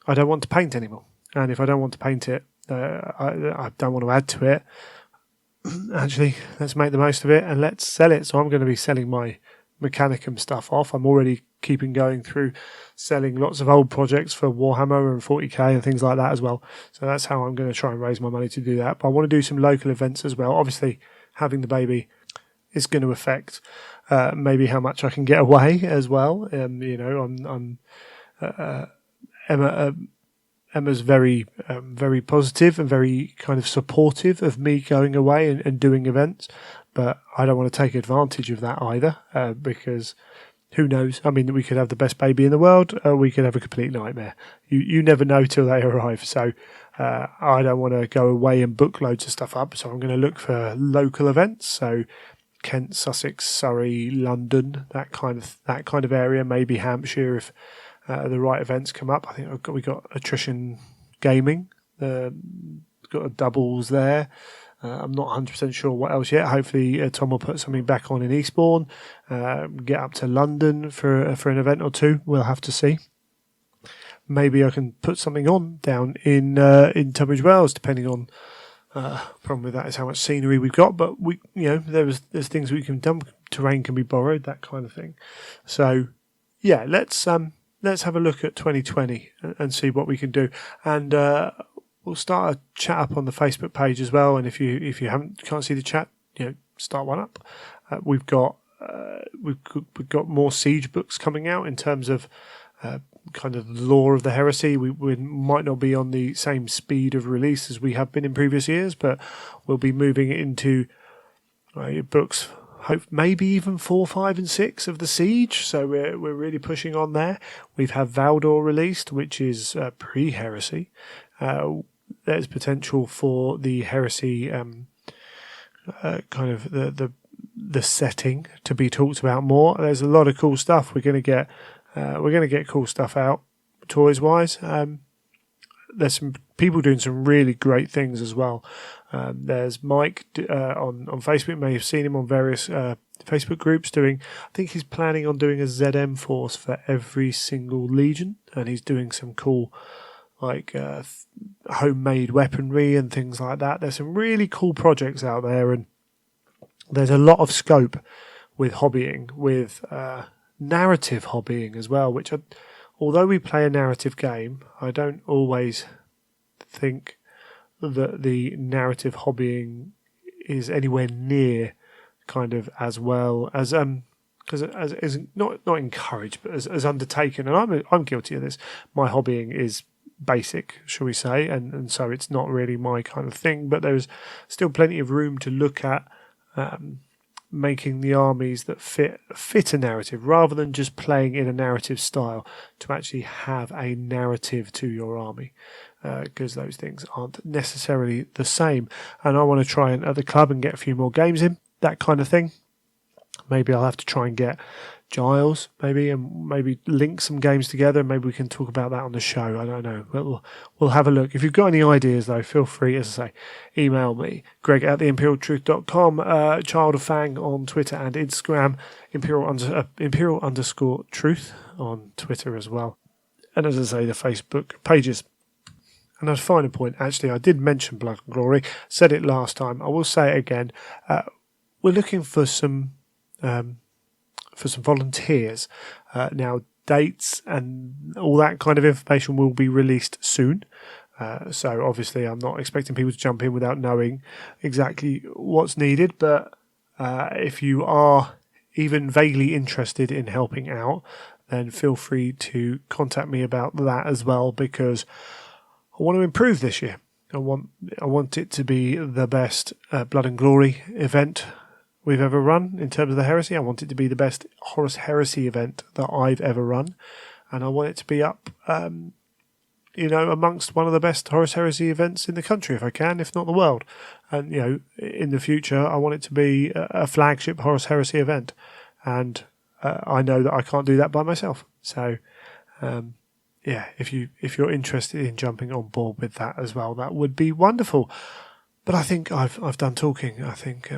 I don't want to paint anymore, and if I don't want to paint it, I don't want to add to it. Actually, let's make the most of it and let's sell it. So I'm going to be selling my Mechanicum stuff off. I'm already keeping going through selling lots of old projects for Warhammer and 40k and things like that as well. So that's how I'm going to try and raise my money to do that. But I want to do some local events as well. Obviously, having the baby is going to affect maybe how much I can get away as well. Emma's very positive and very kind of supportive of me going away and doing events, but I don't want to take advantage of that either, because who knows? I mean, we could have the best baby in the world, we could have a complete nightmare. You never know till they arrive. So I don't want to go away and book loads of stuff up. So I'm going to look for local events. So Kent, Sussex, Surrey, London, that kind of area, maybe Hampshire if the right events come up. I think we got Attrition Gaming, got a doubles there. I'm not 100% sure what else yet. Hopefully Tom will put something back on in Eastbourne. Get up to London for an event or two. We'll have to see. Maybe I can put something on down in Tunbridge Wells, depending on. Problem with that is how much scenery we've got, but there's things we can dump. Terrain can be borrowed, that kind of thing. So yeah, let's have a look at 2020 and see what we can do, and we'll start a chat up on the Facebook page as well. And if you can't see the chat, start one up. We've got more siege books coming out in terms of kind of the lore of the heresy. We might not be on the same speed of release as we have been in previous years, but we'll be moving into books, maybe even 4, 5, and 6 of the siege. So we're really pushing on there. We've had Valdor released, which is pre-heresy. There's potential for the heresy kind of the setting to be talked about more. There's a lot of cool stuff. We're going to get cool stuff out toys wise. there's some people doing some really great things as well. There's Mike on Facebook. You may have seen him on various Facebook groups doing. I think he's planning on doing a ZM force for every single legion, and he's doing some cool like homemade weaponry and things like that. There's some really cool projects out there, and there's a lot of scope with hobbying, with narrative hobbying as well, which although we play a narrative game, I don't always think that the narrative hobbying is anywhere near kind of as well as because as not encouraged but as undertaken, and I'm guilty of this. My hobbying is basic, shall we say, and so it's not really my kind of thing, but there's still plenty of room to look at making the armies that fit a narrative, rather than just playing in a narrative style, to actually have a narrative to your army, because those things aren't necessarily the same. And I want to try and at the club and get a few more games in, that kind of thing. Maybe I'll have to try and get Giles, and maybe link some games together. Maybe we can talk about that on the show. I don't know. We'll have a look. If you've got any ideas, though, feel free, as I say, email me, greg@theimperialtruth.com, Child of Fang on Twitter and Instagram, imperial_truth on Twitter as well. And as I say, the Facebook pages. And as a final point, actually, I did mention Blood and Glory, said it last time. I will say it again. We're looking for some volunteers. Now, dates and all that kind of information will be released soon. So obviously I'm not expecting people to jump in without knowing exactly what's needed. But if you are even vaguely interested in helping out, then feel free to contact me about that as well, because I want to improve this year. I want it to be the best Blood and Glory event we've ever run in terms of the Heresy. I want it to be the best Horus Heresy event that I've ever run, and I want it to be up, amongst one of the best Horus Heresy events in the country, if I can, if not the world. And in the future, I want it to be a flagship Horus Heresy event, and I know that I can't do that by myself. So, if you're interested in jumping on board with that as well, that would be wonderful. But I think I've done talking. I think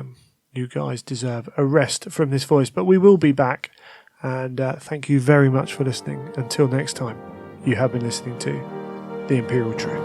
you guys deserve a rest from this voice, but we will be back. And thank you very much for listening. Until next time, you have been listening to The Imperial Truth.